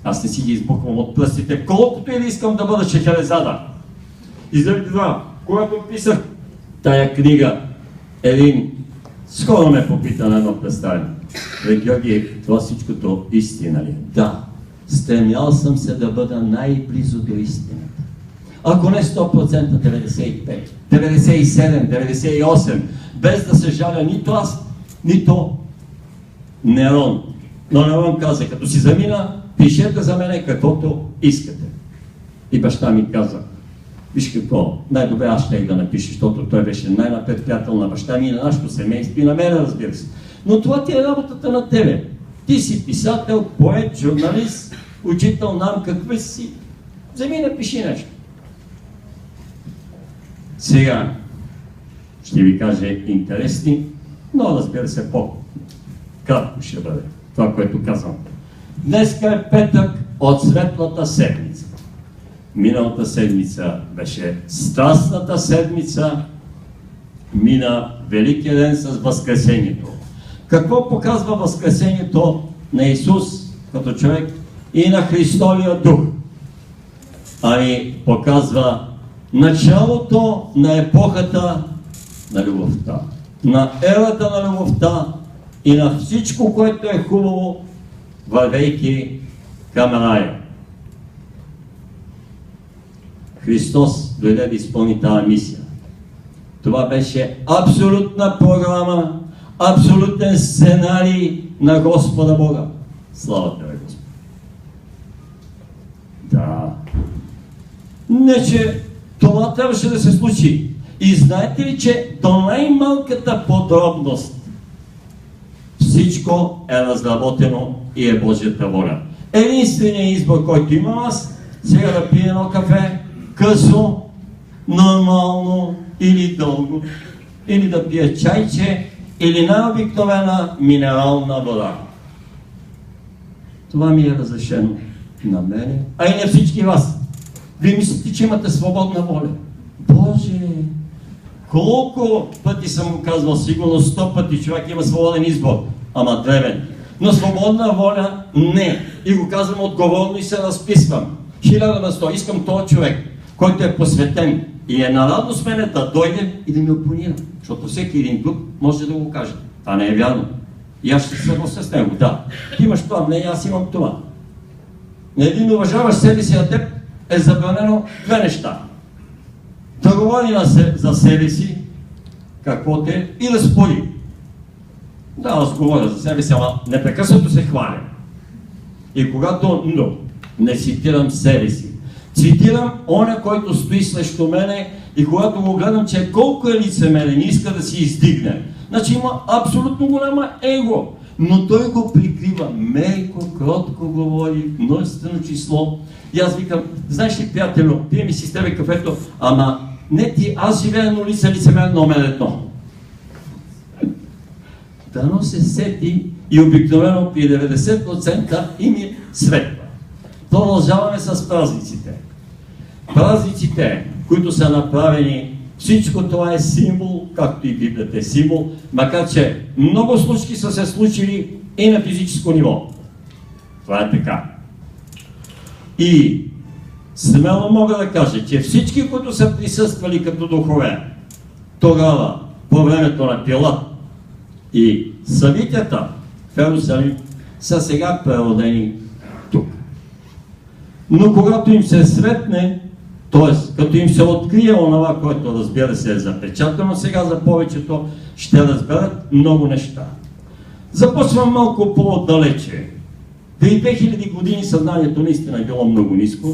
Speaker 5: Аз не си ги избухвам от пръстите, колкото и да искам да бъда Шехерезада. И заради това, когато писах тая книга, един скоро ме попита на едно представяне. Георги, това всичкото истина ли? Да, стремял съм се да бъда най-близо до истината. Ако не 100%, 95, 97, 98, без да се жаля нито аз, нито Нерон. Но Нерон каза, като си замина, пишете за мене каквото искате. И баща ми каза, виж какво, най-добре аз ще да напиша, защото той беше най-напред приятел на баща ми и на нашето семейство и на мен, разбира се. Но това ти е работата на тебе. Ти си писател, поет, журналист, учител, нам какви си. Вземи и напиши нещо. Сега ще ви кажа интересни, но разбира се по-кратко ще бъде това, което казвам. Днеска е петък от светлата седмица. Миналата седмица беше страстната седмица, мина Великия ден с Възкресението. Какво показва Възкресението на Исус като човек и на Христовия дух? Ами показва началото на епохата на любовта, на ерата на любовта и на всичко, което е хубаво, вървейки към рая. Христос дойде да изпълни тази мисия. Това беше абсолютна програма, абсолютен сценарий на Господа Бога. Слава Тебе, Господи! Да. Не, че това трябваше да се случи. И знаете ли, че до най-малката подробност всичко е разработено и е Божията воля. Единственият избор, който имам аз, сега да пия едно кафе, късо, нормално или дълго, или да пия чайче, или най-обикновена минерална вода. Това ми е разрешено на мене, а и на всички вас. Вие мислите, че имате свободна воля. Боже, колко пъти съм го казвал, сигурно 100 пъти човек има свободен избор, ама древен. Но свободна воля не. И го казвам отговорно и се разписвам. 1000%. Искам този човек, който е посветен и е нарадно с мене да дойде и да ми опонира. Защото всеки един тук може да го каже. Това не е вярно. И аз ще се съглася с него. Да, ти имаш това мнение, аз имам това. На един уважаващ себе си на теб е забранено две неща. Да говори за себе си, какво те, и да спори. Да, аз говоря за себе си, ама непрекъснато се хваля. И когато не цитирам себе си, цитирам оня, който стои срещу мене, и когато го гледам, че колко е лицемерен, иска да си издигне. Значи има абсолютно голяма его, но той го прикрива, меко, кротко говори, множествено число. И аз викам, знаеш ли, приятелю, пие ми си с тебе кафето, ама не ти, аз живея на улица лицемер номер 1. Дано се сети и обикновено при 90% и ми светва. Продължаваме с празниците. Празниците, които са направени, всичко това е символ, както и Библията е символ, макар че много случки са се случили и на физическо ниво. Това е така. И смело мога да кажа, че всички, които са присъствали като духове, тогава, по времето на Пилат и събитията в Иерусалим, са сега преводени тук. Но когато им се светне, т.е. като им се открие онова, което разбира се е запечатано, сега за повечето ще разберат много неща. Започвам малко по-отдалече. Преди 2000 години съзнанието наистина е било много ниско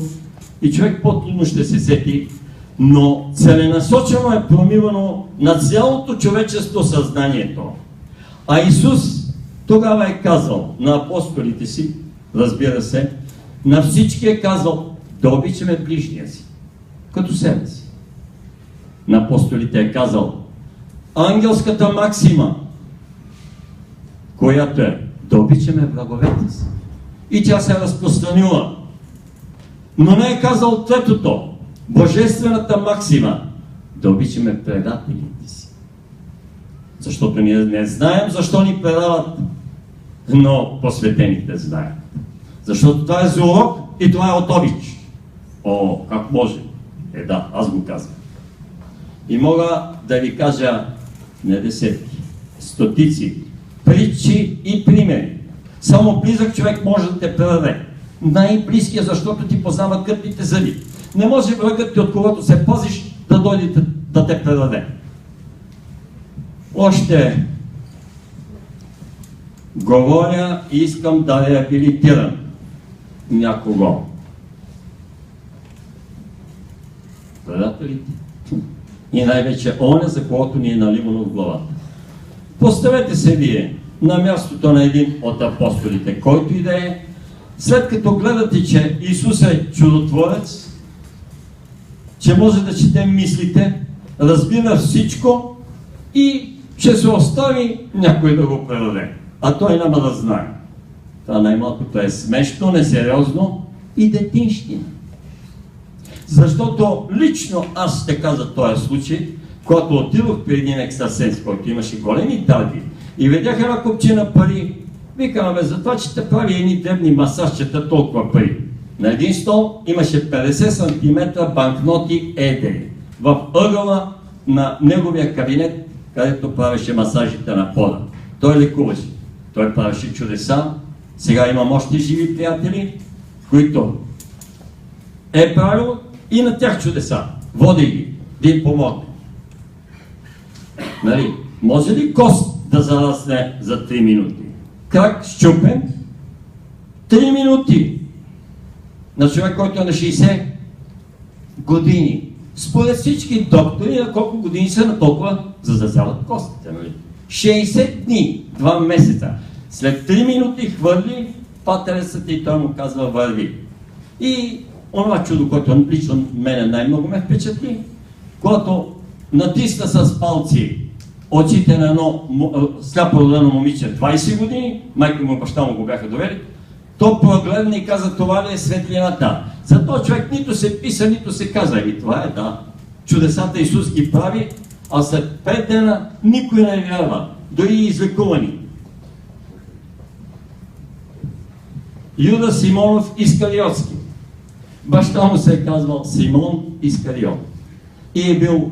Speaker 5: и човек по-трудно ще се сети, но целенасочено е промивано на цялото човечество съзнанието. А Исус тогава е казал на апостолите си, разбира се, на всички е казал да обичаме ближния си, като себе си. На апостолите е казал ангелската максима, която е да обичаме враговете си. И тя се е разпространила. Но не е казал третото, божествената максима, да обичаме предателите си. Защото ние не знаем защо ни предават, но посветените знаят. Защото това е за урок и това е от обич. О, как може? Да, аз го казвам. И мога да ви кажа не десетки, стотици, притчи и примери. Само близък човек може да те предаде. Най-близкият, защото ти познава кърпите зъби. Не може врагът ти, от когото се пазиш, да дойде да те предаде. Още говоря и искам да реабилитирам някого. Предателите. И най-вече оня, за когото ни е наливано в главата. Поставете се вие на мястото на един от апостолите, който и да е, след като гледате, че Исус е чудотворец, че може да чете мислите, разбира всичко и ще се остави някой да го предаде. А той няма да знае. Това най-малкото е смешно, несериозно и детинщина. Защото лично аз ще каза този случай, когато отидох при един екстрасенс, който имаше големи дарби и видях една купчина пари, викам, за това, че те прави едни дребни масажчета, толкова пари. На един стол имаше 50 см банкноти едери. В ъгъла на неговия кабинет, където правеше масажите на пода. Той лекуваше. Той правеше чудеса. Сега имам още живи приятели, които е правил и на тях чудеса. Води ги, да им помогне. Нали? Може ли кост да зарасне за 3 минути? Крак счупен, 3 минути на човек, който е на 60 години. Според всички доктори, на колко години са на толкова зазасяват костите. Нали? 60 дни, 2 месеца. След 3 минути хвърли патересата и той му казва върви. И онова чудо, което лично мене най-много ме впечатли, когато натисна с палци очите на едно сляпо родено момиче 20 години, майка му и баща му го бяха довели, то прогледна и каза, това ли е светлината? За този човек нито се писа, нито се каза. И това е, да. Чудесата Исус ги прави, а след 5 дена никой не вярва. Дори и излекувани. Юда Симонов Искариотски. Баща му се е казвал Симон Искариот. И е бил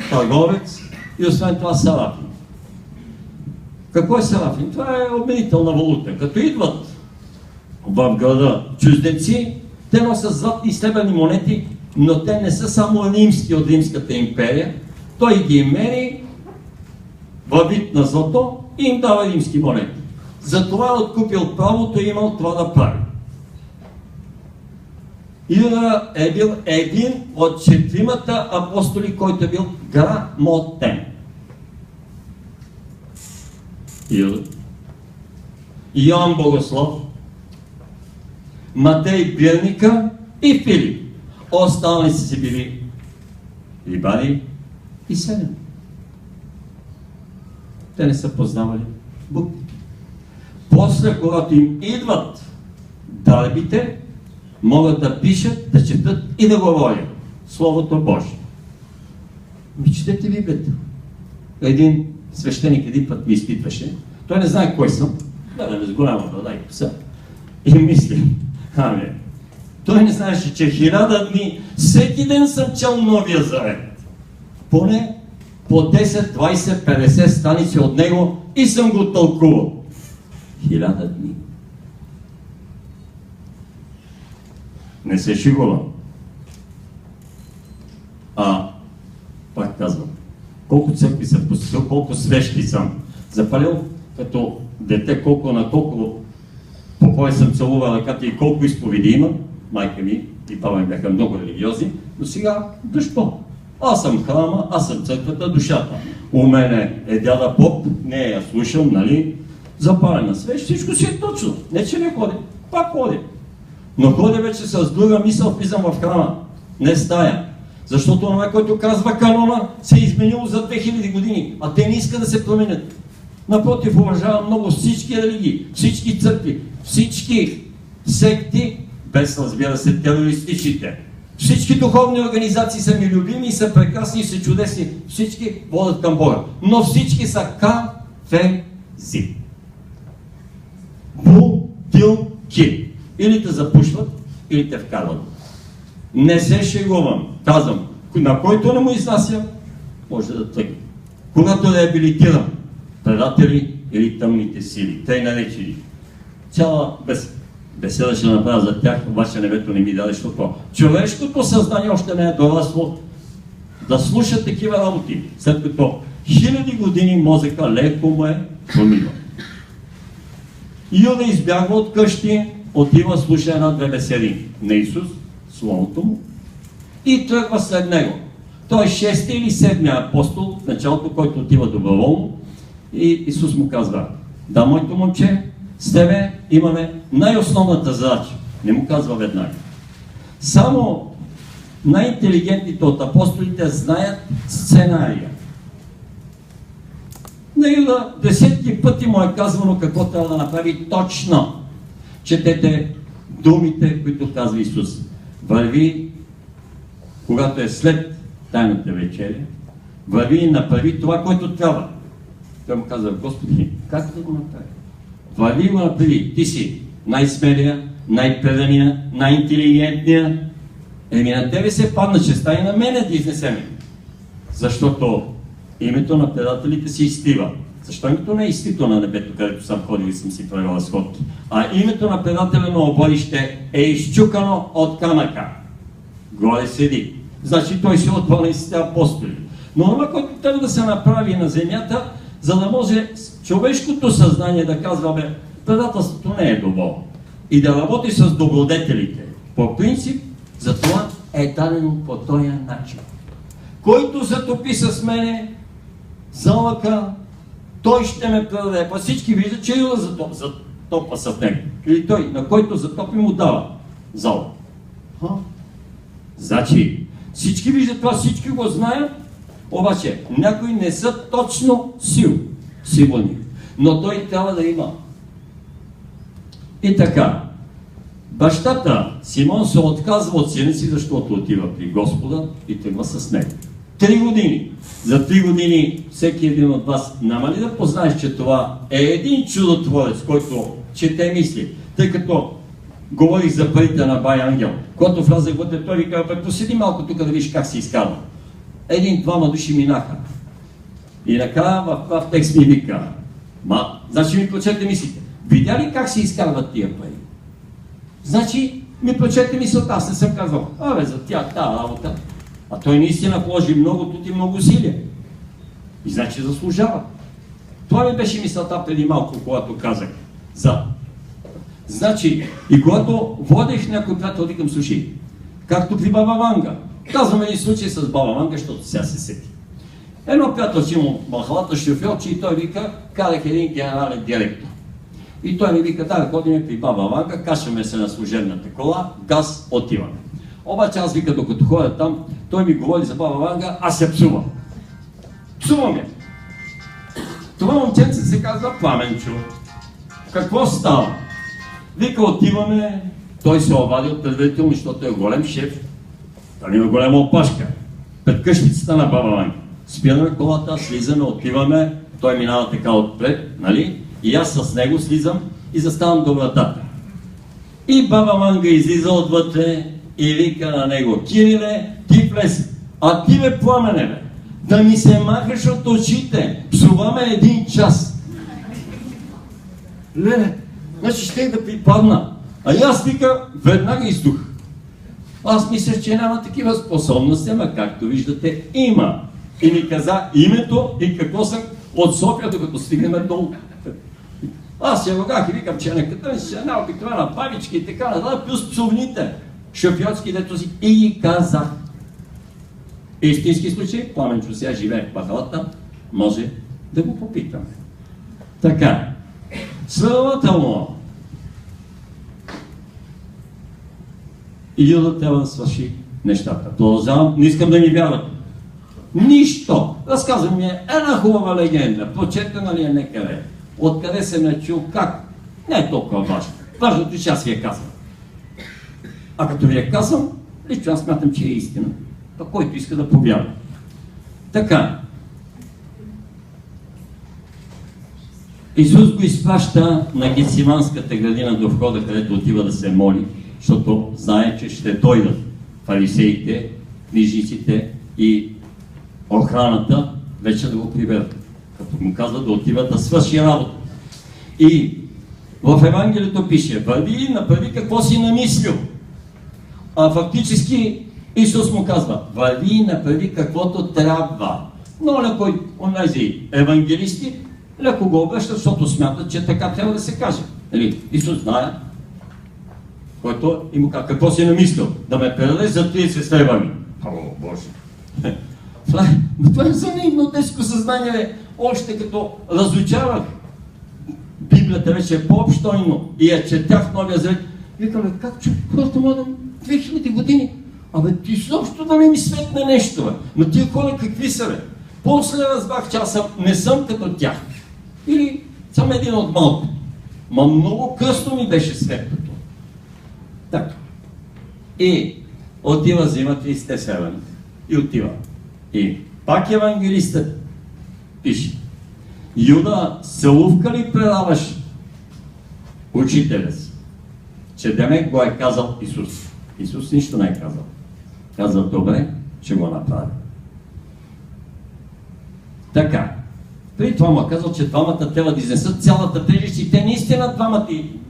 Speaker 5: търговец и освен това сарафин. Какво е сарафин? Това е обменителна валута. Като идват в града чужденци, те носят златни и сребърни монети, но те не са само римски от Римската империя. Той ги мери във вид на злато и им дава римски монети. Затова е откупил правото и имал това да прави. Юда е бил един от 4 апостоли, който е бил грамотен. Юда. Йоан Богослов, Матей Бирника и Филип. Останали са си били рибари и селяни. Те не са познавали букви. После, когато им идват дарбите, могат да пишат, да четат и да говорят Словото Божие. Ми четете Библията. Един свещеник един път ми изпитваше. Той не знае кой съм. Да, с голяма брада и коса. И мисли, той не знаеше, че 1000 дни всеки ден съм чел Новия Завет. Поне по 10, 20, 50 страници от него и съм го тълкувал. 1000 дни. Не се шегувам. Пак казвам, колко църкви съм посетил, колко свещи съм запалил, като дете, колко на колко попове съм целувал ръката и колко изповеди имам. Майка ми и баба ми бяха много религиозни, но сега защо? Аз съм храма, аз съм църквата, душата. У мене е дяда поп, не я слушам, нали? Запалена свещ, всичко си е точно. Не, че не ходи, пак ходи. Но ходя вече с друга мисъл, влизам в храма. Не стая. Защото това, който казва канона, се е изменило за 2000 години, а те не искат да се променят. Напротив, уважавам много всички религии, всички църкви, всички секти, без, разбира се, терористичните. Всички духовни организации са ми любими, са прекрасни и са чудесни. Всички водят към Бога. Но всички са кафези. Бутилки. Или те запушват, или те вкарват. Не се шегувам. Казвам, на който не му изнася, може да тръгне. Когато реабилитирам предатели или тъмните сили, тъй наречени. Цяла беседа ще направя за тях, обаче небето не ми даде, защото човешкото съзнание още не е дорасло да слуша такива работи, след като 1000 години мозъка леко му е проминал. Юда избягва от къщи, отива, слуша една-две беседи на Исус, Словото му, и тръгва след него. Той е 6 или 7 апостол, в началото, който отива доброволно, и Исус му казва: да, моето момче, с тебе имаме най-основната задача. Не му казва веднага. Само най-интелигентните от апостолите знаят сценария. На Юда десетки пъти му е казвано какво трябва да направи точно. Четете думите, които казва Исус. Върви, когато е след тайната вечеря, върви и направи това, което трябва. Той му казва: Господи, как да го направи? Върви го направи. Ти си най-смелия, най-предания, най-интелигентния. На тебе се падна честа и на мене да изнесем. Защото името на предателите си изтива. Защо името не е изтито на небето, където съм ходил и съм си правил разходки? А името на предателя на оборище е изчукано от камъка. Горе седи. Значи той си от 12 апостоли. Но това, което трябва да се направи на земята, за да може човешкото съзнание да казва: бе, предателството не е добро. И да работи с добродетелите. По принцип, за това е дадено по този начин. Който затопи с мене залъка, той ще ме предаде. Па всички виждат, че Юда затопа с него. Или той, на който затопи, му дава залък. Значи, всички виждат това, всички го знаят, обаче някои не са точно сигурни. Но той трябва да има. И така, бащата Симон се отказва от сина си, защото отива при Господа и тръгва с него. 3 години. За 3 години всеки един от вас няма ли да познаеш, че това е един чудотворец, който чете мисли, тъй като говорих за парите на бай Ангел. Когато влязах вътре, той ви казва: поседи малко тук да видиш как се изкарва. 1-2 души минаха. И накрая в текст ми вика: значи ми прочете мислите. Видя ли как се изкарват тия пари? Значи ми прочете мисълта. Аз не съм казал: за тях тази работа. А той наистина положи много труд и много усилия. И значи заслужава. Това ми беше мисълта преди малко, когато казах Значи, и когато водех някой приятел, викам: слушай, както при баба Ванга. Казваме ли случай с баба Ванга, защото сега се сети. Едно приятелче му махалата шофьорче и той вика: карах един генерален директор. И той ми вика: да, ходим при баба Ванга, качваме се на служебната кола, газ, отиваме. Обаче аз вика, докато ходя там, той ми говори за баба Ванга, аз се псувам. Псувам я. Това момченце се казва Пламенчо. Какво става? Вика, отиваме, той се обадил предварително, защото е голем шеф. Той има голема опашка. Пред къщицата на баба Ванга. Спираме колата, слизаме, отиваме, той минава така отпред, нали? И аз с него слизам и заставам до вратата. И баба Ванга излиза отвътре и вика на него: Кириле, ти влез, а ти бе, Пламене, бе, да ми се махаш от очите, псуваме 1 час. Леле, значи ще да припадна. А и аз вика, веднага издух. Аз мисля, че няма такива способности, ама както виждате, има. И ми каза името и какво съм от София, докато стигнем долу. Аз се рогах и викам, че некътъм си една обикновена павичка и така нататък, плюс псовните, шофьорски, дето си. И ги казах. Истински случай, Пламенчо сега живее в Пахалата, може да го попитаме. Така, следователно, Юда трябва да свърши нещата. Продължавам, не искам да ми вярват. Нищо. Разказвам ми една хубава легенда, прочетена ли е некъде. Откъде съм я чул, как? Не е толкова важно. Важното, че аз ви я казвам. А като ви я казвам, лично аз смятам, че е истина. Та който иска да повярва. Така. Исус го изпраща на Гециманската градина до входа, където отива да се моли, защото знае, че ще дойдат фарисеите, книжниците и охраната вече да го приберат. Като му казва да отива да свърши работа. И в Евангелието пише, върви и направи какво си намислил. А фактически Исус му казва, върви и направи каквото трябва. Но някой от тези евангелисти леко го обръщат, защото смятат, че така трябва да се каже. Исус знае, който и му казва, какво си намислил? Да ме предадеш за 30 лева ми. О, Боже! Това е за наивно детско съзнание, още като разучавах Библията вече е по-обстойно и я четях в Новия Завет. Викам, как че просто младам 2000 години? Абе, ти също да ми светне нещо, бе. Но тия хора какви са, бе? После разбрах, че аз не съм като тях. Или съм един от малко. Ма много късно ми беше светното. Така. И отива, взима 37 и отива. И пак евангелистът пише, Юда, целувка ли предаваш учителя си? Че Демек го е казал Исус. Исус нищо не е казал. Каза, добре, че го направи. Така. Преди това му е казал, че двамата трябва да изнесат цялата тежест и те наистина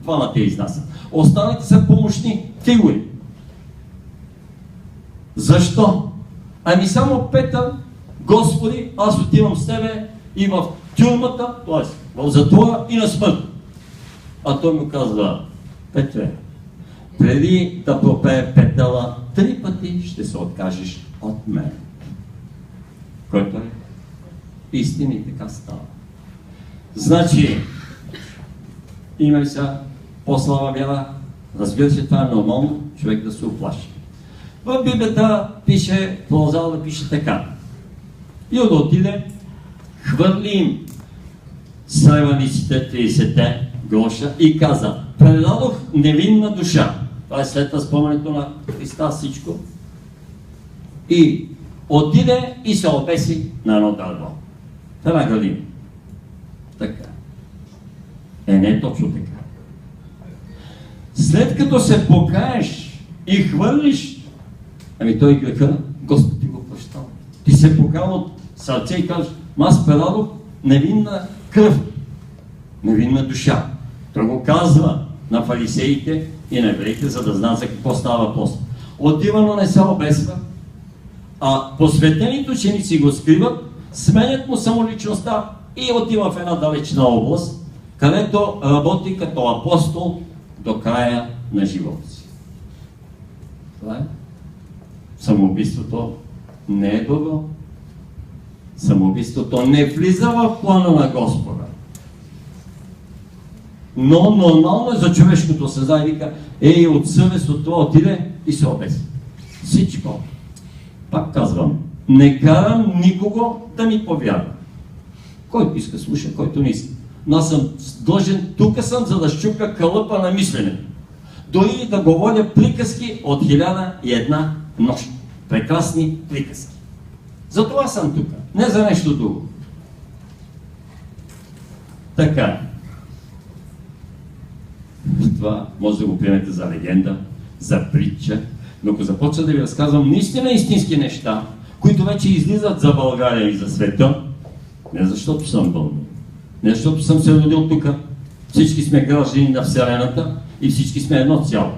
Speaker 5: двамата я изнасят. Останалите са помощни фигури. Защо? Ами само Петър, Господи, аз отивам с Тебе и в тюрмата, т.е. в затвора и на смърт. А той му казва, Петре, преди да пропее петъла, 3 пъти ще се откажеш от мен. Който е истина и така става. Значи, има ли са по-слаба вяра? Разбира се, това е нормално, човек да се оплаши. В Библията пише, продължава да пише така. Юда отиде, хвърли им сребърниците 30 гроша и каза, предадох невинна душа. Това е след възпомнянето на Христа всичко. И отиде и се обеси на едно дърво. В една градина. Така. Не е точно така. След като се покаеш и хвърлиш, ами той греха, Господ ти го прощава. Ти се покаял от сърце и кажеш, аз предадох невинна кръв, невинна душа. Той го казва на фарисеите и на евреите, за да знаят за какво става въпрос. Отива, но не се обесва, а посветените ученици го скриват, сменят му самоличността и отива в една далечна област, където работи като апостол до края на живота си. Това е. Самоубийството не е добро. Самоубийството не влиза в плана на Господа. Но нормално е за човешкото съзнание. Вика, от съвест от това отиде и се обеси. Всичко. Пак казвам, не карам никого да ми повярва. Който иска слуша, който не иска. Но аз съм длъжен, тук съм, за да щупя кълъпа на мисленето. Дори да говоря приказки от 1001 нощ. Прекрасни приказки. Затова съм тук, не за нещо друго. Така. Това може да го приемете за легенда, за притча, но ако започна да ви разказвам наистина истински неща, които вече излизат за България и за света, не защото съм бълни, не защото съм се родил тук, Всички сме граждани на Вселената и всички сме едно цяло.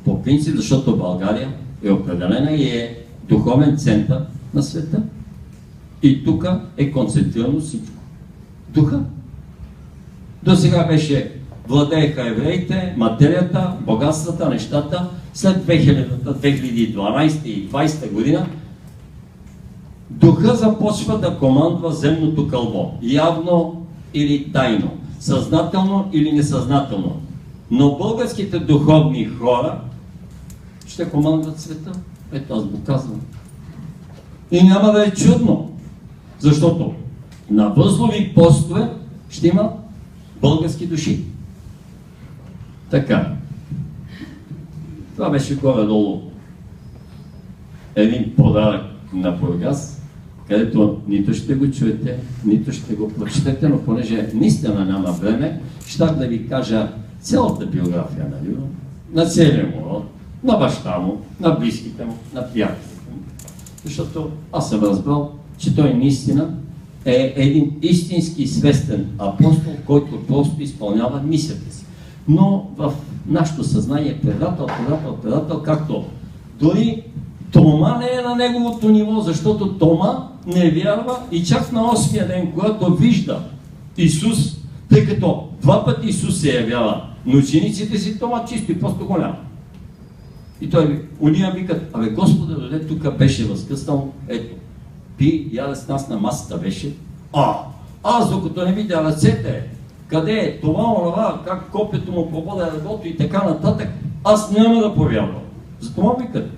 Speaker 5: По принцип, защото България е определена и е духовен център на света. И тук е концентрирано всичко. Духа. До сега беше владееха евреите, материята, богатствата, нещата. След 2012 и 2020 година духа започва да командва земното кълбо. Явно или тайно. Съзнателно или несъзнателно. Но българските духовни хора ще командват света. Ето аз го казвам. И няма да е чудно. Защото на възлови постове ще има български души. Така. Това беше горе-долу един подарък на Бургас, където нито ще го чуете, нито ще го прочетете, но понеже наистина няма време, щях да ви кажа цялата биография на Любо, на целия му род, на баща му, на близките му, на приятелите му. Защото аз съм разбрал, че той наистина е един истински свестен апостол, който просто изпълнява мисията си. Но в нашето съзнание е предател, както дори Тома не е на неговото ниво, защото Тома не вярва и чак на 8-я ден, когато вижда Исус, тъй като 2 пъти Исус се явява на учениците си, Тома чисто и просто го няма. И той, уния викат, абе Господа дойде, тук беше възкъснал, ето, пи, яде с нас на масата беше. Аз докато не видя ръцете, къде е това, онова, как копието му побода ръгото и така нататък, аз няма да повярвам. Затова викат,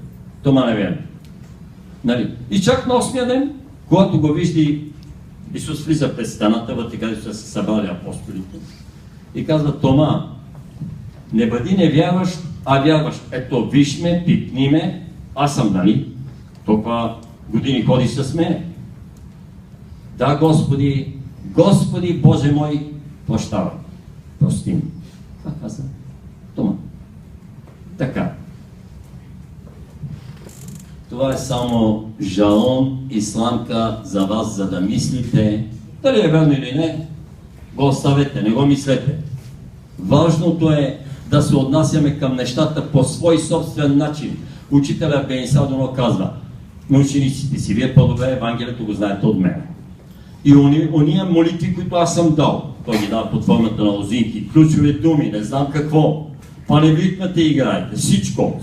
Speaker 5: Тома не вярва. Нали? И чак на 8-я ден, когато го вижди, Исус влиза през стената, вътре където са се събрали апостолите, и казва, Тома, не бъди невярващ, а вярващ. Ето, виж ме, пипни ме, аз съм, нали? Толкова години ходиш с мене. Да, Господи, Господи, Боже мой, прощавай. Прости ми. Това каза Тома. Така. Това е само жалон и сламка за вас, за да мислите. Дали е верно или не, го оставете, не го мислете. Важното е да се отнасяме към нещата по свой собствен начин. Учителя Бенисадоно казва на учениците си, вие по-добре Евангелието го знаете от мен. И ония молитви, които аз съм дал, той ги дава под формата на лозинки, ключови думи, не знам какво, паневритмата играете, всичко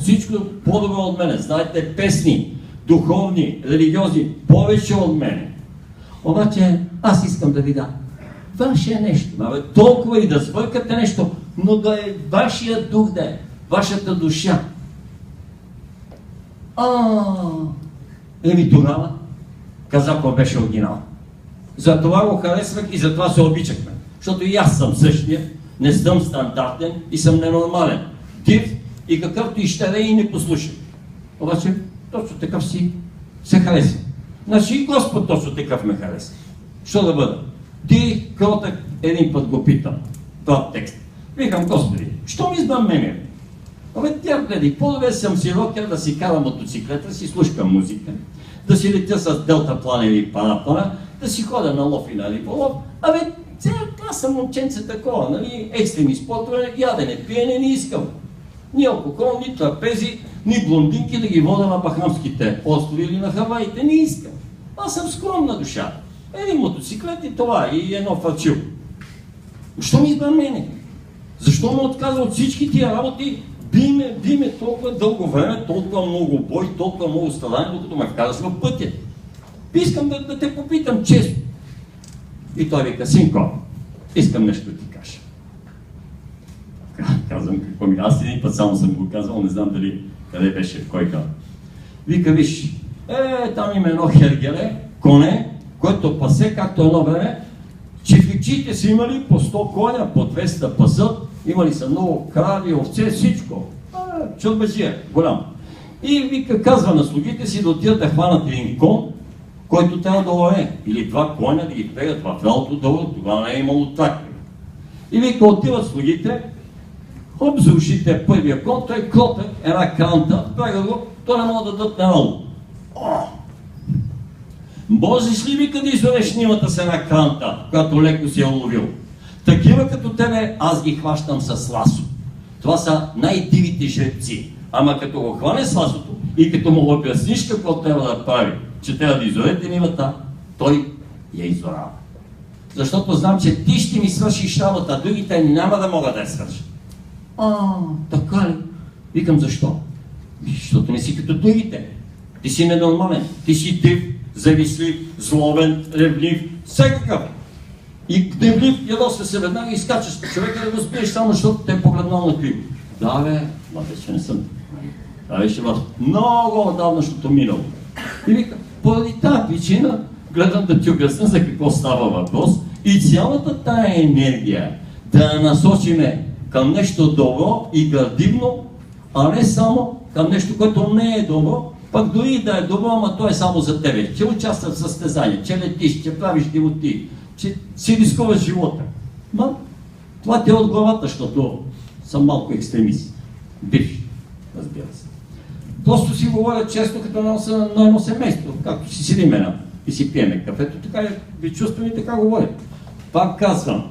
Speaker 5: по-добре от мене. Знаете песни, духовни, религиозни, повече от мене. Обаче аз искам да ви дам ваше нещо. Толкова и да свъркате нещо, но да е вашия дух, да е вашата душа. Еми тогава Казаков беше оригинал. Затова го харесвах и затова се обичахме. Защото и аз съм същия, не съм стандартен и съм ненормален. Див и какъвто и ще и непослушен. Обаче точно такъв си се хареса. Значи и Господ точно такъв ме хареса. Що да бъда? Ти, кротък, един път го питам. Това текст. Викам, Господи, що ми избрам мене? Абе, тя гледи, по-добре съм си рокер да си карам мотоциклета, си слушкам музика, да си летя с делтаплана или параплана, да си ходя на лов и на риболов. Абе, цял клас съм момченце такова, нали, екстреми спортове, ядене, пиене не искам. Ни алкохол, ни трапези, ни блондинки да ги вода на Бахамските острови или на Хаваите, не искам. Аз съм скромна душа. Един мотоциклет и това, и едно фарчил. Защо ми избра мене? Защо ме отказа от всички тия работи? Би ме толкова дълго време, толкова много бой, толкова много страдания, докато ме вкараш в пътя. Искам да те попитам честно. И той вика, синко, искам нещо да ти кажа. Казвам какво ми. Аз един път само съм го казвал, не знам дали къде беше, в кой кал. Вика, виж, там има едно хергеле, коне, който пасе, както едно време, чифликчиите са имали по 100 коня, по 200 пасат, имали са много крави, овце, всичко. Чорбежия, голям. И вика, казва на слугите си да отидат да хванат един кон, който трябва да лое. Или 2 коня да ги пегат в ралото долу, тогава не е имало трактори. И вика, отиват слугите, обзрушите първия кон, той клопе една кранта, пега го, то не мога да дадат на рало. Можеш ли, вика, да изведеш снимата с една кранта, която леко си я уловил? Такива като тебе аз ги хващам с ласо. Това са най-дивите жребци. Ама като го хване с ласото и като му обясниш какво трябва да прави, че трябва да изоре денимата, той я изорава. Защото знам, че ти ще ми свършиш работа, а другите няма да могат да я свършат. Така ли? Викам, защо? Защото не си като другите. Ти си ненормален, ти си див, завистлив, злобен, ревлив, всекакъв. И гневлив, ядосва се веднага и скачаш по човека да го сбиеш само защото те е погледнал на криво. Да бе, вече не съм. Това беше в много отдавнашното минало. И вика, поради тази причина гледам да ти обясня за какво става въпрос и цялата тая енергия да я насочиме към нещо добро и градивно, а не само към нещо, което не е добро, пък дори да е добро, ама то е само за тебе. Че участваш в състезание, че летиш, че правиш дивоти, че си рискуваш живота. Това ти е от главата, защото съм малко екстремист. Бивш, разбира се. Просто си говоря често като на едно семейство, както си седим една и си пиеме кафето, така ви чувствам и така говоря. Пак казвам,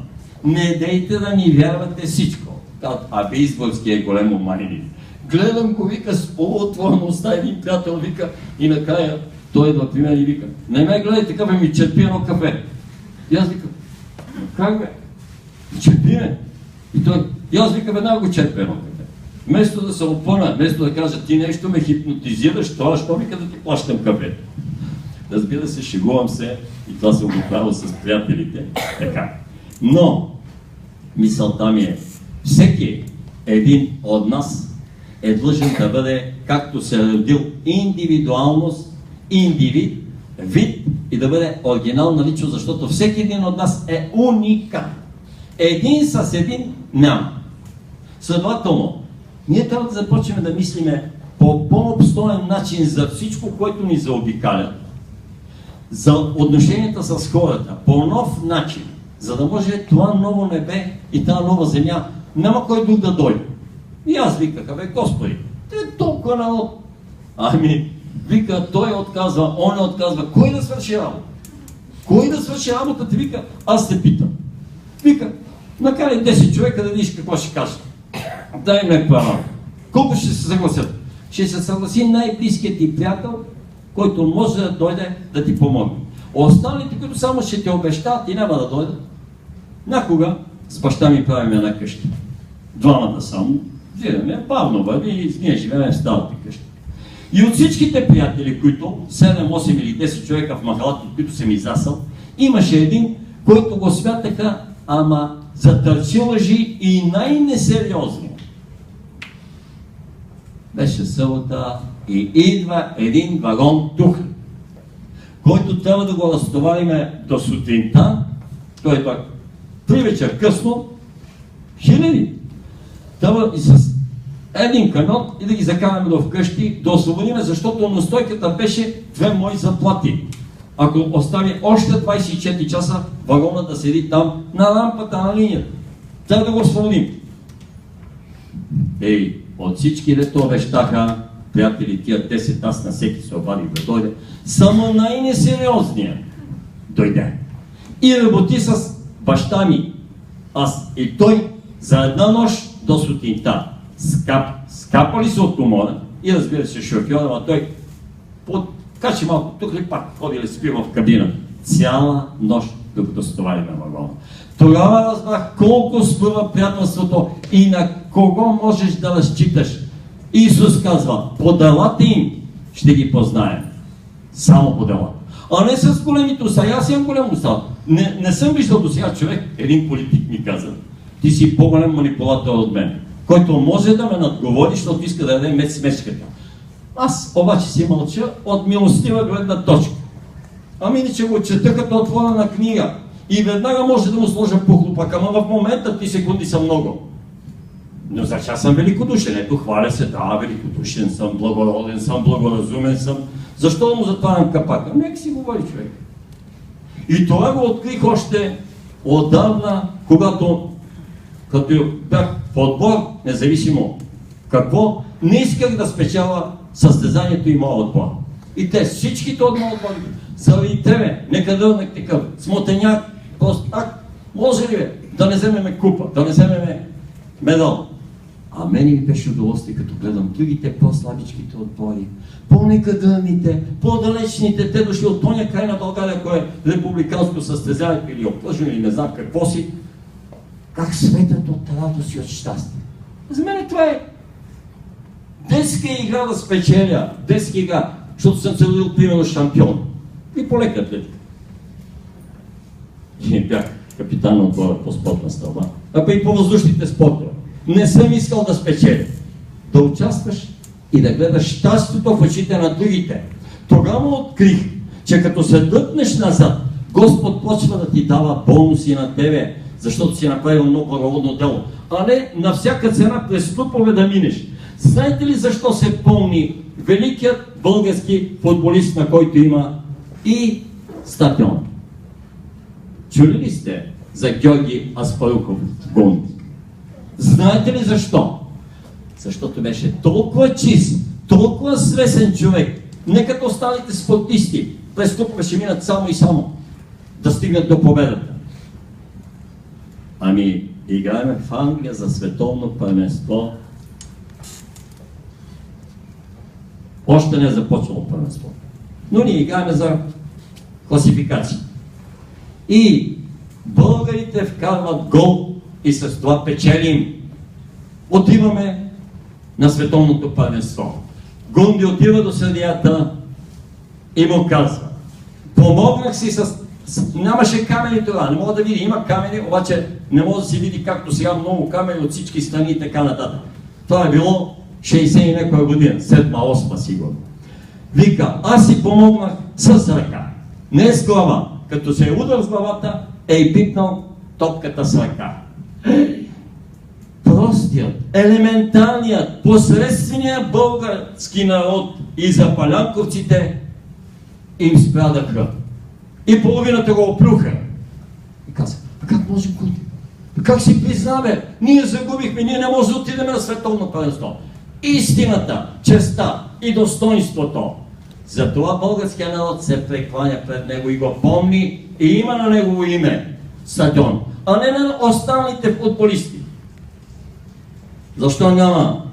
Speaker 5: не дейте да ни вярвате всичко. Абе Изборски е голем обманин. Гледам го, вика, с полуотвореността един приятел, вика, и накрая той идва при мен и вика, не ме гледай така, бе, ми черпи едно кафе. И аз викам, как бе? Черпи ме. И аз викам, веднага го черпи едно кафе. Вместо да се опъна, вместо да кажа, ти нещо ме хипнотизираш, това, що вика да ти плащам кафето. Разбира се, шегувам се и това съм го правил с приятелите. Така. Но, мисълта ми е, всеки един от нас е длъжен да бъде, както се е родил, индивидуалност, индивид, вид и да бъде оригинална личност, защото всеки един от нас е уникален. Един с един няма. Следователно, ние трябва да започнем да мислиме по по-обстоен начин за всичко, което ни заобикаля, за отношенията с хората, по нов начин, за да може това ново небе и тази нова земя, няма кой друг да дойде. И аз виках, бе, Господи, те е толкова народ. Ами, вика, той отказва, он отказва. Кой да свърши работа? Кой да свърши работа? Ти вика, аз те питам. Вика, накарай 10 човека да видиш какво ще кажат. Дай ме права. Колко ще се съгласят? Ще се съгласи най-близкият ти приятел, който може да дойде да ти помогне. Останалите, които само ще те обещават и няма да дойдат. Някога с баща ми правим една къща. Двамата само. Взираме, бавно върви и ние живеем в старата къща. И от всичките приятели, които 7, 8 или 10 човека в махалата, от които съм изасал, имаше един, който го смятаха, ама затърчи лъжи и най-несериозно. Беше събота и идва един вагон тухли, който трябва да го разтовариме до сутринта, той е пак при вечер късно, хиляди. Трябва и с един камион и да ги закараме до вкъщи, да освободиме, защото настойката беше 2 мои заплати. Ако остави още 24 часа вагона да седи там на лампата на линията, трябва да го освободим. От всички дето обещаха, приятели, тия 10, аз на всеки се обадих да дойде, само най-несериозният дойде. И работи с баща ми, аз и той, за една нощ до сутринта. Скапали се от комода и разбира се шофьора, а той подкачи малко тук ли пак ходи да спи в кабина. Цяла нощ, докато стовариме вагона. Тогава разбрах колко спъва приятелството и на кого можеш да разчиташ. Исус казва, по делата им ще ги познаем. Само по делата. А не с големите уста. Аз имам голям уста. Не съм виждал до сега човек, един политик ми каза, ти си по-голем манипулатор от мен, който може да ме надговори, защото иска да яде смешката. Аз обаче си мълча от милостива гледна точка. Ами иначе го чета като отворена книга и веднага може да му сложа похлопак, ама в момента ти секунди са много. Но значи аз съм великодушен, ето хваля се, да, великодушен съм, благороден съм, благоразумен съм. Защо да му затварям капака? Нека си говори човек. И това го открих още отдавна, когато като бях в отбор, независимо какво, не исках да спечеля състезанието и моя отбор. И те, всичките от моя отбор, заради тебе, нека дълнак такъв, смотеняк, просто так, може ли бе? да не вземеме купа, да не вземеме медал. А мене ми беше удоволствие, като гледам другите по-слабичките отбори, по-некадърните, по-далечните, те дошли от тоня край на България, кое е републиканско състезание или оплъжено или не знам какво си, как светят от радост и от щастие. За мен това е детска игра да спечеля, детска игра, защото съм се родил примерно шампион. И по лека атлетика. И бях капитан на отбора по спортна стълба. А и по въздушните спортове. Не съм искал да спечеля. Да участваш и да гледаш щастието в очите на другите. Тогава открих, че като се дръпнеш назад, Господ почва да ти дава бонуси на тебе, защото си направил много благородно дело. А не на всяка цена през трупове да минеш. Знаете ли защо се помни великият български футболист, на който има и стадион? Чули ли сте за Георги Аспарухов Гунт? Знаете ли защо? Защото беше толкова чист, толкова свесен човек, не като останалите спортисти, през трупове ще минат само и само да стигнат до победата. Ами, играем в Англия за световно първенство. Още не е започнало първенство. Но ние играем за класификация. И българите вкарват гол и с това печелим. Отиваме на световното първенство. Гунди отива до съдията и му казва: помогнах си с... Нямаше камери това, не мога да види. Има камери, обаче не може да се види както сега много камери от всички страни и така нататък. Това е било 60 и някоя година, 7-8 сигурно. Вика, аз си помогнах с ръка, не с глава. Като се е удар с главата, е и пипнал топката с ръка. Простият, елементарният, посредственият български народ и запалянковците им спрядаха. И половината го оплюха. И каза: а как може Гунди? Как си признаве? Ние загубихме, ние не можем да отидем на световно първенство. Истината, честта и достоинството. Затова българския народ се прекланя пред него и го помни и има на негово име стадион, а не на останалите футболисти. Защо няма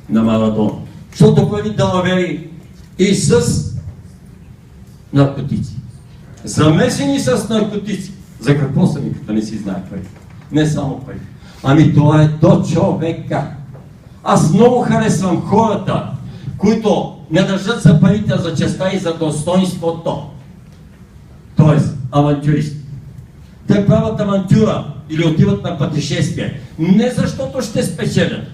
Speaker 5: на Марадона? Защото прави далавери и с наркотици. Замесени с наркотици. За какво са ми, като не си знае пари? Не само пари. Ами това е до човека. Аз много харесвам хората, които не държат за парите, а за честа и за достоинството. Тоест, авантюристи. Те правят авантюра или отиват на пътешествие. Не защото ще спечелят,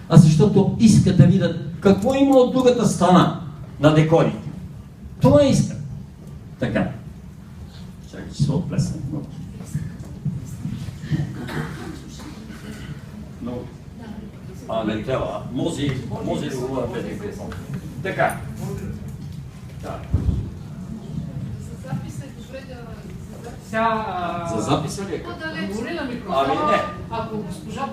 Speaker 5: а защото искат да видят какво има от другата страна на декорите. Това искат. Така. Чакай, че се отплесна. Но... не трябва. Може ли да говоря без микрофон? Така. Да. За записа ли е?
Speaker 1: Говори на микрофона.
Speaker 5: Ами не.
Speaker 1: Ако госпожа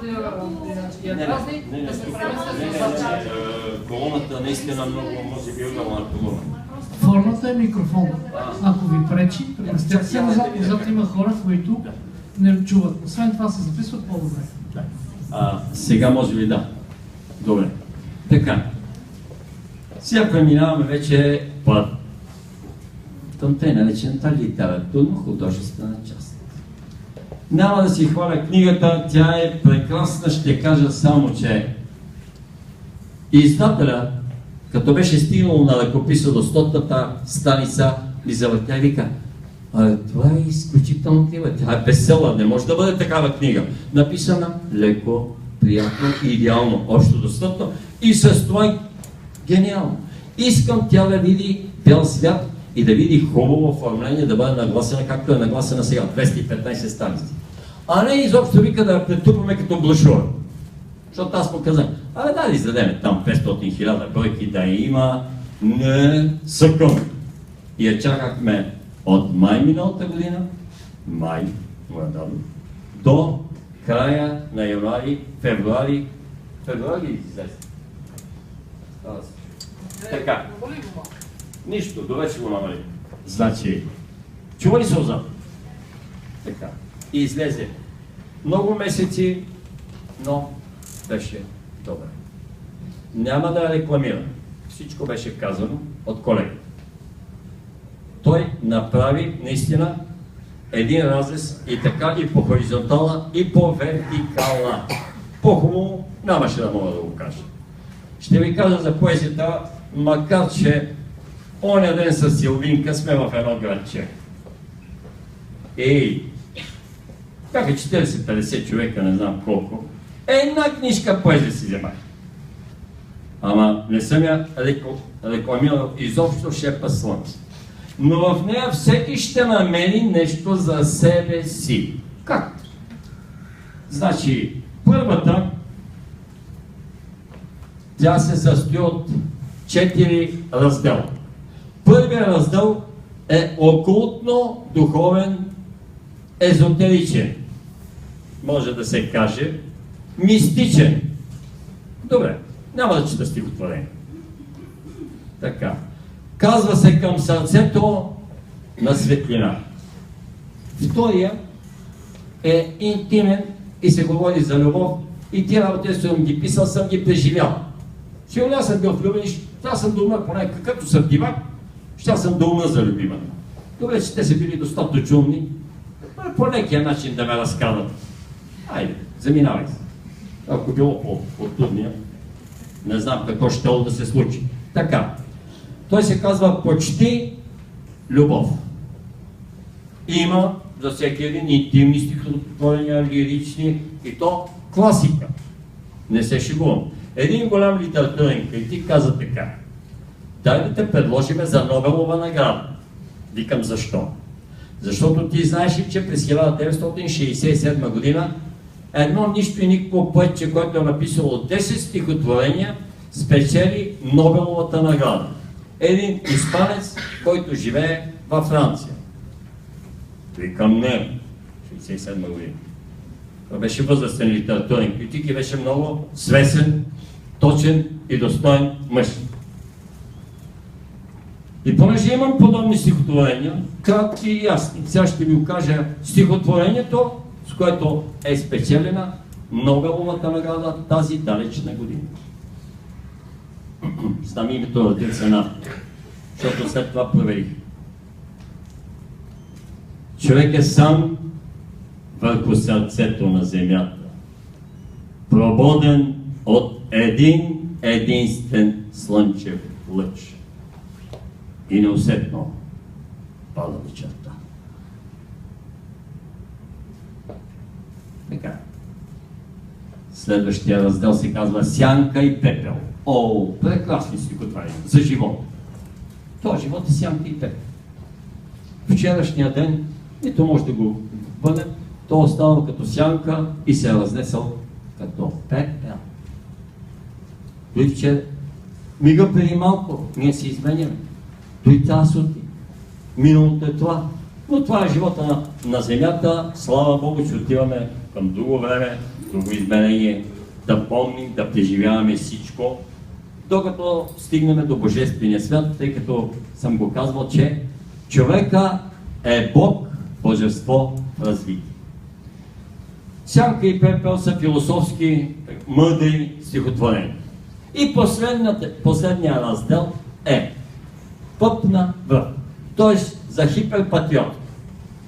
Speaker 1: я дразни, да се преместят за чат.
Speaker 5: Колоната наистина много може би удална колона.
Speaker 1: Формата е микрофон. Ако ви пречи, преместете се назад. Назад има хора, които не чуват. Освен това се записват по-добре.
Speaker 5: Сега може би да. Добре. Така. Сега преминаваме вече към тъй наречената литературно-художествена част. Няма да си хваля книгата, тя е прекрасна, ще кажа само, че издателя, като беше стигнал на ръкописа до 100-та страница, ми завъртя и вика: това е изключително книга, тя е бестселър, не може да бъде такава книга. Написана леко, приятно и идеално, общо достъпно и с това е гениално. Искам тя да види бял свят и да види хубаво оформление, да бъде нагласена, както е нагласена сега, 215 страници. А не изобщо вика да я претупаме като брошура. Защото аз показах: да издадем там 500,000 бройки да има. Не, съкъм. И я чакахме от май миналата година, до края на януари, февруари излезе. Така. Нищо, довече го намали. Значи, чува ли се отзад? Така. и излезе. Много месеци, но беше добре. Няма да рекламирам. Всичко беше казано от колегата. Той направи наистина един разрез и така, и по хоризонтала, и по вертикала. По-хубаво нямаше да мога да го кажа. Ще ви кажа за поезията, макар че оня ден с Силвинка сме в едно градче. Бяха 40-50 човека, не знам колко. Една книжка поезия си вземах. Ама не съм я рекламирал изобщо Шепа слънце. Но в нея всеки ще намери нещо за себе си. Как? Значи, първата, тя се състои от 4 раздела. Първият раздел е окултно-духовен, езотеричен. Може да се каже мистичен. Добре, няма да чета стихотворение. Така. Казва се към сърцето на светлина. Втория е интимен и се говори за любов. И тия работи съм ги писал, съм ги преживял. Сигурно съм бил влюбен и ще съм да умра поне, какъвто съм дивак, ще съм да умра за любимата. Добре, че те са били достатъчно умни, по некия начин да ме разкарат. Айде, заминавай се. Ако било по-трудния, не знам какво ще да се случи. Така, той се казва почти любов. Има за всеки един интимни стихотворения, лирични и то класика. Не се шегувам. Един голям литературен критик каза така: дай да те предложиме за Нобелова награда. Викам защо? Защото ти знаеш ли, че през 1967 година едно нищо и никакво поетче, което е написало 10 стихотворения, спечели Нобеловата награда. Един испанец, който живее във Франция. Викам не, 67 година. Това беше възрастен литературен критик и беше много свесен, точен и достоен мъж. И понеже имам подобни стихотворения, кратки и ясни, сега ще ви кажа стихотворението, с което е спечелена Нобеловата награда тази далечна година. Знам името на децена, защото след това проверих. Човек е сам върху сърцето на земята, прободен от един единствен слънчев лъч и неусетно пада вечерта. Така. Следващия раздел се казва Сянка и пепел. О, прекрасни стихотворения за живота. Това живот е сянка и пепел. Вчерашния ден, нито може да го бъде, то останал като сянка и се е разнесъл като пепел. Той вчера, мига преди малко, ние се изменяме. Той тази сутрин. Миналото е това. Но това е живота на земята. Слава Богу, че отиваме към друго време, друго изменение, да помним, да преживяваме всичко, докато стигнем до Божествения свят, тъй като съм го казвал, че човека е Бог, божество в развитие. Сянка и пепел са философски, мъдри стихотворения. И последния раздел е Пъп на връх, т.е. за хиперпатриот,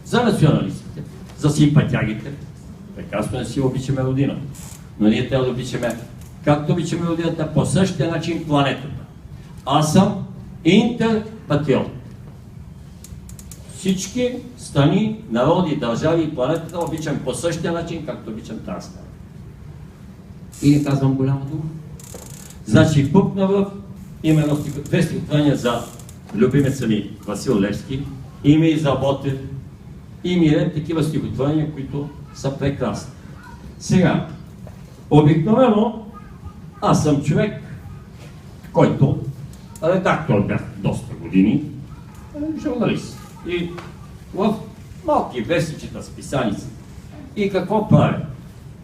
Speaker 5: за националистите, за симпатягите. Прекрасно не си обичаме родината, но ние трябва да обичаме, както обичаме родината, по същия начин планетата. Аз съм интерпатриот. Всички страни, народи, държави и планетата обичам по същия начин, както обичам тази страна. И не казвам голяма дума. Значи Пъп на връх има две стихотворения за любимеца ми Васил Левски, има и за Ботев, има и такива стихотворения, които са прекрасни. Сега, обикновено аз съм човек, който редактор бях доста години, журналист. И в малки вестничета с писаници. И какво правя?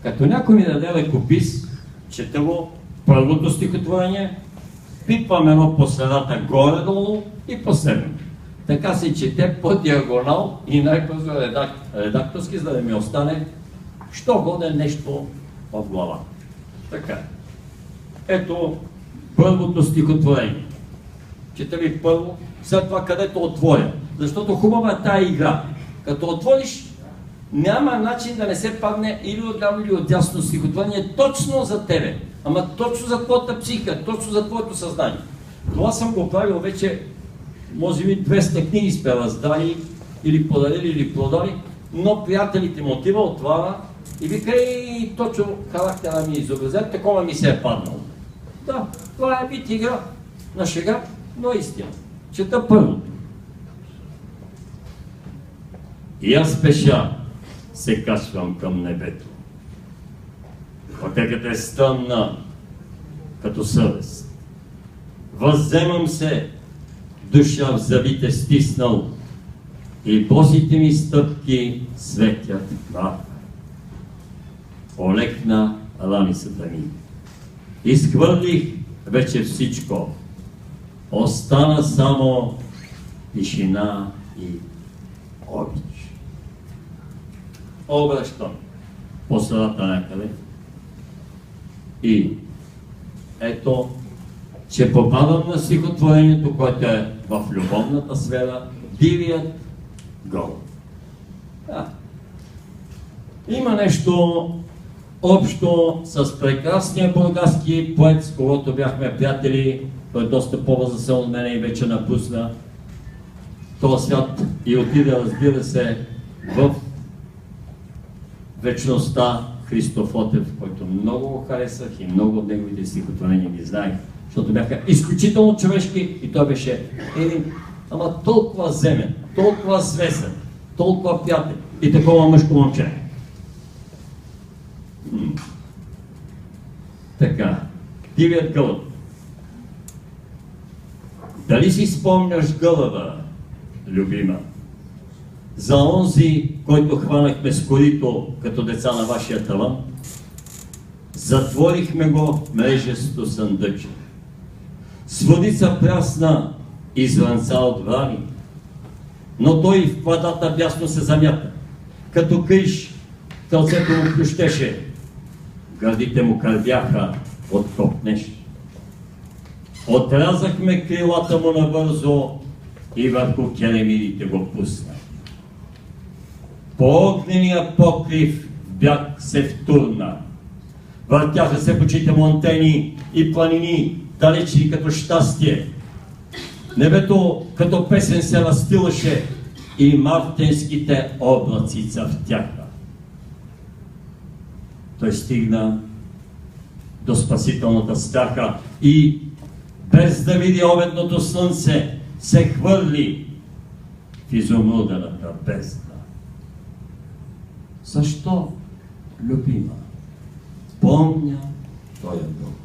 Speaker 5: Като някой ми даде ръкопис, чета го първото стихотворение, пипвам едно по средата горе-долу и последно. така се чете по диагонал и най-бързо редакторски, за да ми остане що годе нещо в глава. Така. Ето първото стихотворение. Чета ви първо, след това където отворя. Защото хубава е тая игра. Като отвориш, няма начин да не се падне или отляво, или отдясно стихотворение точно за тебе. Ама точно за твоята психика, точно за твоето съзнание. Това съм го правил вече, може би 200 книги сме раздали, или подарили, или продали, но приятелите му отива, отваря и вика, точно характера ми изобразят, такова ми се е паднало. Да, това е вид игра на шега, но истина. Чета първото. И аз пеша се качвам към небето. Пътеката е странна, като съвест. Възземам се, душа в зъбите стиснал, и босите ми стъпки светят мрак. Олекна рамисата ми. Изхвърлих вече всичко. Остана само тишина и обич. Обръщам по средата някъде и ето, че попадам на стихотворението, което е в любовната сфера, дивият гол. Да. Има нещо общо с прекрасния бургаски поет, с когото бяхме приятели. Той е доста по-възрастен от мене и вече напусна този свят и отиде, разбира се, в вечността. Христо Фотев, който много го харесах и много от неговите стихотворения ги знаех, защото бяха изключително човешки и той беше един, ама толкова земен, толкова свесен, толкова приятел и такова мъжко момче. Така, дивият гълъб. Дали си спомняш гълъба, любима, за онзи, който хванахме с корито като деца на вашия таван? Затворихме го в мрежесто съндъче. С водица прясна и звънца от врани, но той в водата бясно се замята. Като киш, кълцето му плющеше, гърдите му кървяха от копнеж. Отрязахме крилата му набързо и върху керемидите го пусна. По огнения покрив в бяг се втурна. Въртяха се в очите му антени и планини, далечни като щастие. Небето като песен се разстилаше и мартенските облаци цъфтяха. Той стигна до спасителната стяха и без да види обедното слънце се хвърли в изумрудената бездна. Защо, любима? Помня този дълг.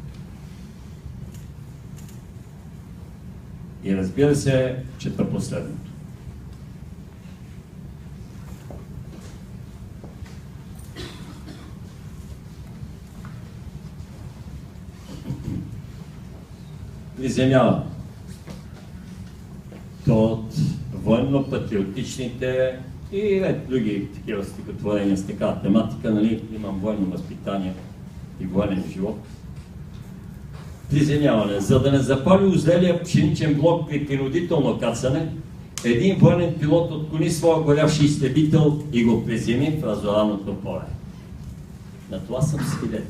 Speaker 5: И разбира се, чета последното. Приземява. То от военно-патриотичните и ред други такива стихотворения с такава тематика, нали, имам военно възпитание и военен живот. Приземяване. За да не запали озрелия пшеничен блок при принудително кацане, един военен пилот отклони своя горящ изтребител и го приземи в разораното поле. На това съм свидетел.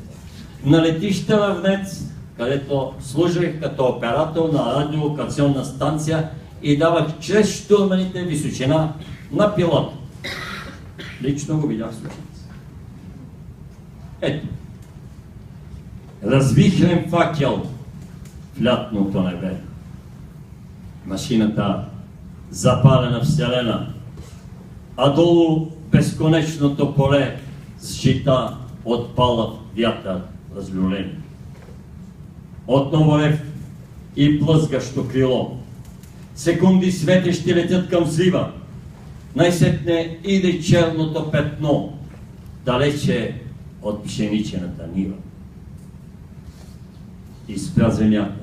Speaker 5: На летище Равнец, където служих като оператор на радиолокационна станция и давах чрез щурманите височина на пилот. Лично го видях с очите. Ето. Развихрен факел в лятното небе. Машината запалена вселена, а долу безконечното поле с жита отпала в вятър разлюлени. Отново рев и плъзгащо крило. Секунди светещи летят към злива. Най-сетне иде черното петно, далече от пшеничената нива. И спря земята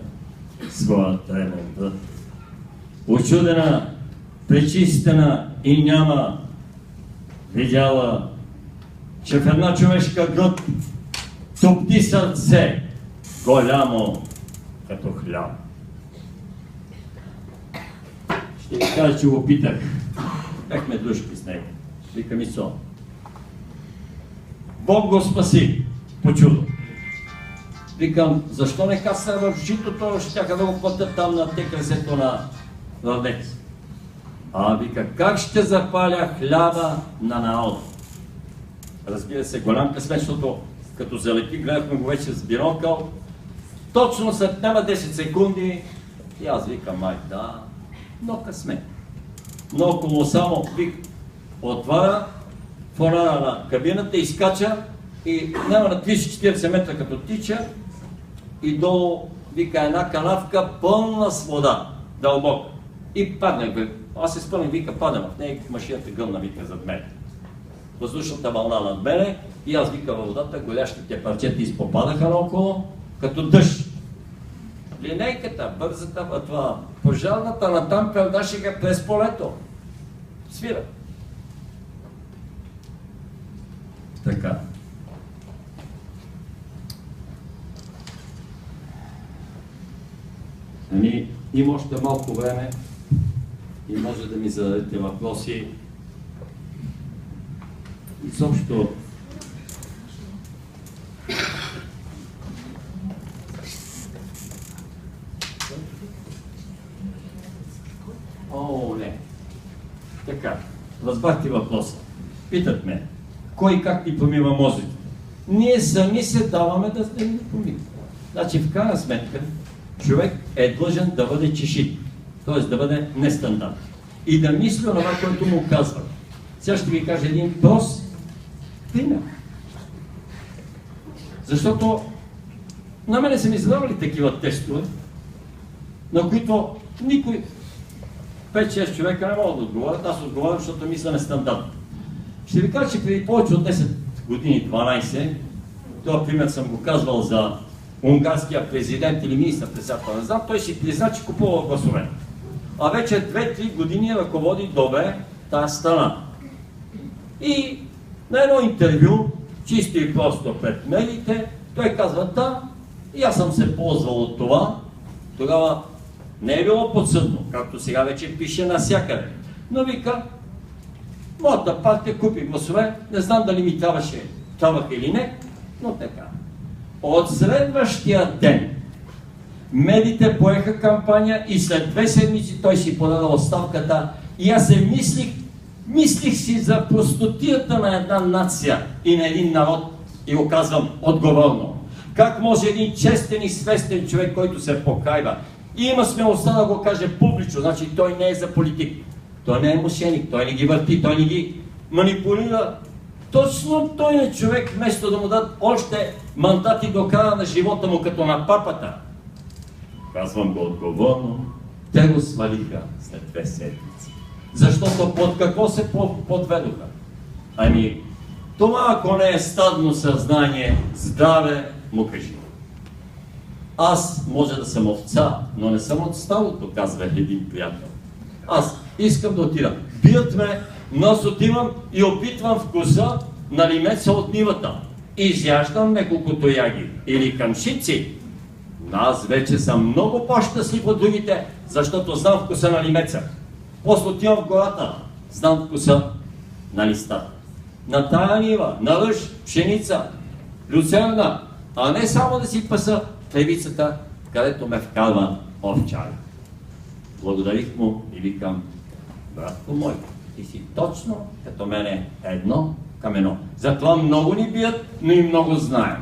Speaker 5: своя тревен врат. Учудена пречистена и няма видяла, че в една човешка гръд топти сърце голямо като хляб. Ще ви кажа, че го питах. Бяхме душки с него. Викам и сон. Бог го спаси по чудо. Викам, защо не каса в житото, щяха да го платят там на ТКЗ-то на Владец. Вика, как ще запаля хляба на народа? Разбира се, голям късмет, защото като залети, гледахме го вече с бинокъл. Точно след няма 10 секунди и аз викам, май да, но късмет. Но около само отваря фонара на кабината, изкача и няма на 30-40 метра като тича и долу вика една канавка пълна с вода, дълбока. И паднах, аз се спомням, вика, падам в нея, машината гъмна, вика, зад мен. Въздушната вълна над мене и аз вика във водата, голящите парчета изпопадаха наоколо, като дъжд. Линейката, бързата, това, пожарната натам пердаше ga през полето. Свира. Така. Има още малко време и може да ми зададете въпроси. Изобщо не. Така, разбрахте въпроса. Питат ме, кой как ни помива мозъка? Ние сами се даваме да ни помива. Значи, в крайна сметка, човек е длъжен да бъде чешит, т.е. да бъде нестандартен. И да мисли това, което му казва. Сега ще ви кажа един прост пример. Защото на мене са ми задавали такива тестове, на които никой 5-6 човека не могат да отговорят, аз отговарям, защото мисля нестандартно. Ще ви кажа, че преди повече от 10 години, 12, този пример съм го казвал за унгарския президент или министър-председател, не знам, той си призна, че купува гласове. А вече 2-3 години ръководи добре тази страна. И на едно интервю, чисто и просто пред медиите, той казва да, и аз съм се ползвал от това. Тогава не е било подсъдно, както сега вече пише навсякъде. Но вика, моята партия купи гласове, не знам дали ми трябваха или не, но така. От следващия ден медиите поеха кампания и след 2 седмици той си подаде оставката и аз се мислих си за простотията на една нация и на един народ и го казвам отговорно. Как може един честен и свестен човек, който се покайва и има смелостта да го каже публично, значи той не е за политик, той не е мошеник, той не ги върти, той не ги манипулира. Точно той е човек, вместо да му дадат още мандати до края на живота му, като на папата. Казвам го отговорно, те го свалиха след 2 седмици. Защото под какво се подведоха? Ами, това ако не е стадно съзнание, здраве, му кажи. Аз може да съм овца, но не съм от стадото, казва един приятел. Аз искам да отида. Бият ме, но аз отивам и опитвам вкуса на лимеца от нивата. Изяждам неколко тояги или камшици. Но аз вече съм много по-щастлив от другите, защото знам вкуса на лимеца. После отивам в гората, знам вкуса на листа. На тая нива, на ръж, пшеница, люцерна, а не само да си паса тревицата, където ме вкарва овчар. Благодарих му и викам, братко мой, ти си точно като мене 1 към 1. Затова много ни бият, но и много знаем.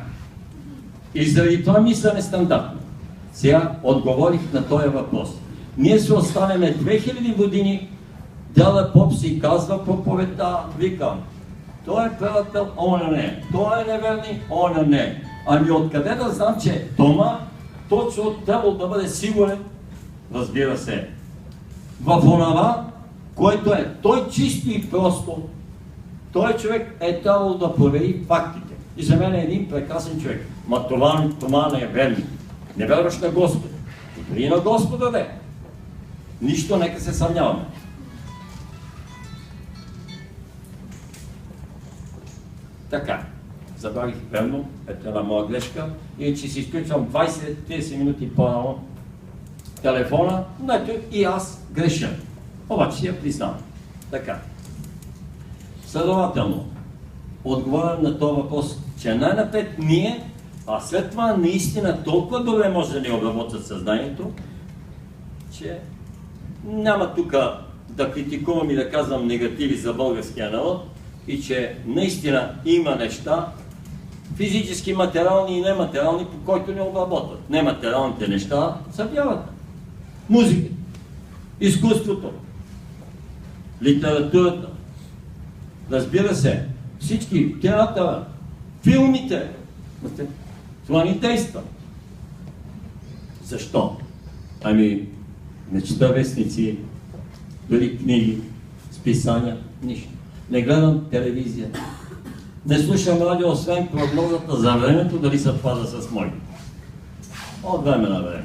Speaker 5: И заради това мисля нестандартно. Сега отговорих на този въпрос. Ние се останеме 2000 години, Деля Поп си казва проповедта, викам, той е приятел, он не, той е неверни, он не. Ами откъде да знам, че Тома точно трябвало да бъде сигурен, разбира се, в онова, който е той чисто и просто. Той човек е трябвало да провери фактите. И за мен е един прекрасен човек. Ма това не е верно. Не вярваш на Господа. И на Господа не. Нищо, нека се съмняваме. Така, забравих верно, ето една моя грешка, и че си изключвам 20-30 минути по-рано телефона, но ето и аз греша. Обаче я признавам. Така. Следователно, отговарям на този въпрос, че най-напред ние, а след това наистина толкова добре може да ни обработят съзнанието, че няма тук да критикувам и да казвам негативи за българския народ и че наистина има неща, физически, материални и нематериални, по които ни обработват. Нематериалните неща са вярата. Музика, изкуството, литературата, разбира се, всички театъра, филмите, това ни действа. Защо? Ами, не чета вестници, дори книги, списания, нищо. Не гледам телевизия. Не слушам радио, освен прогнозата за времето, дали съвпада с моите. От време на време.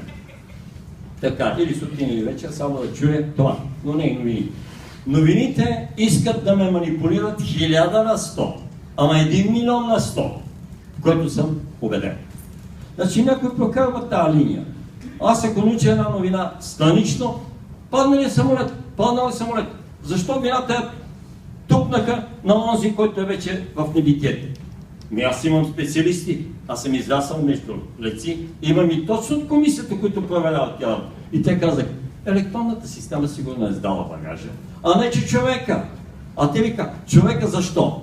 Speaker 5: Така, или сутрин или вечер, само да чуя това. Но не и новините. Новините искат да ме манипулират 1000 на 100, ама 1 милион на 100, в който съм убеден. Значи някой прокарва тази линия. Аз ако науча една новина странично, паднал самолет. Защо вината тупнаха на онзи, който е вече в небитието? Аз имам специалисти, аз съм израсъл между леци, имам и точно от комисията, които проверяват тялото. И те казах, електронната система сигурно е сдала багажа, а не че човека. А те вика, човека защо?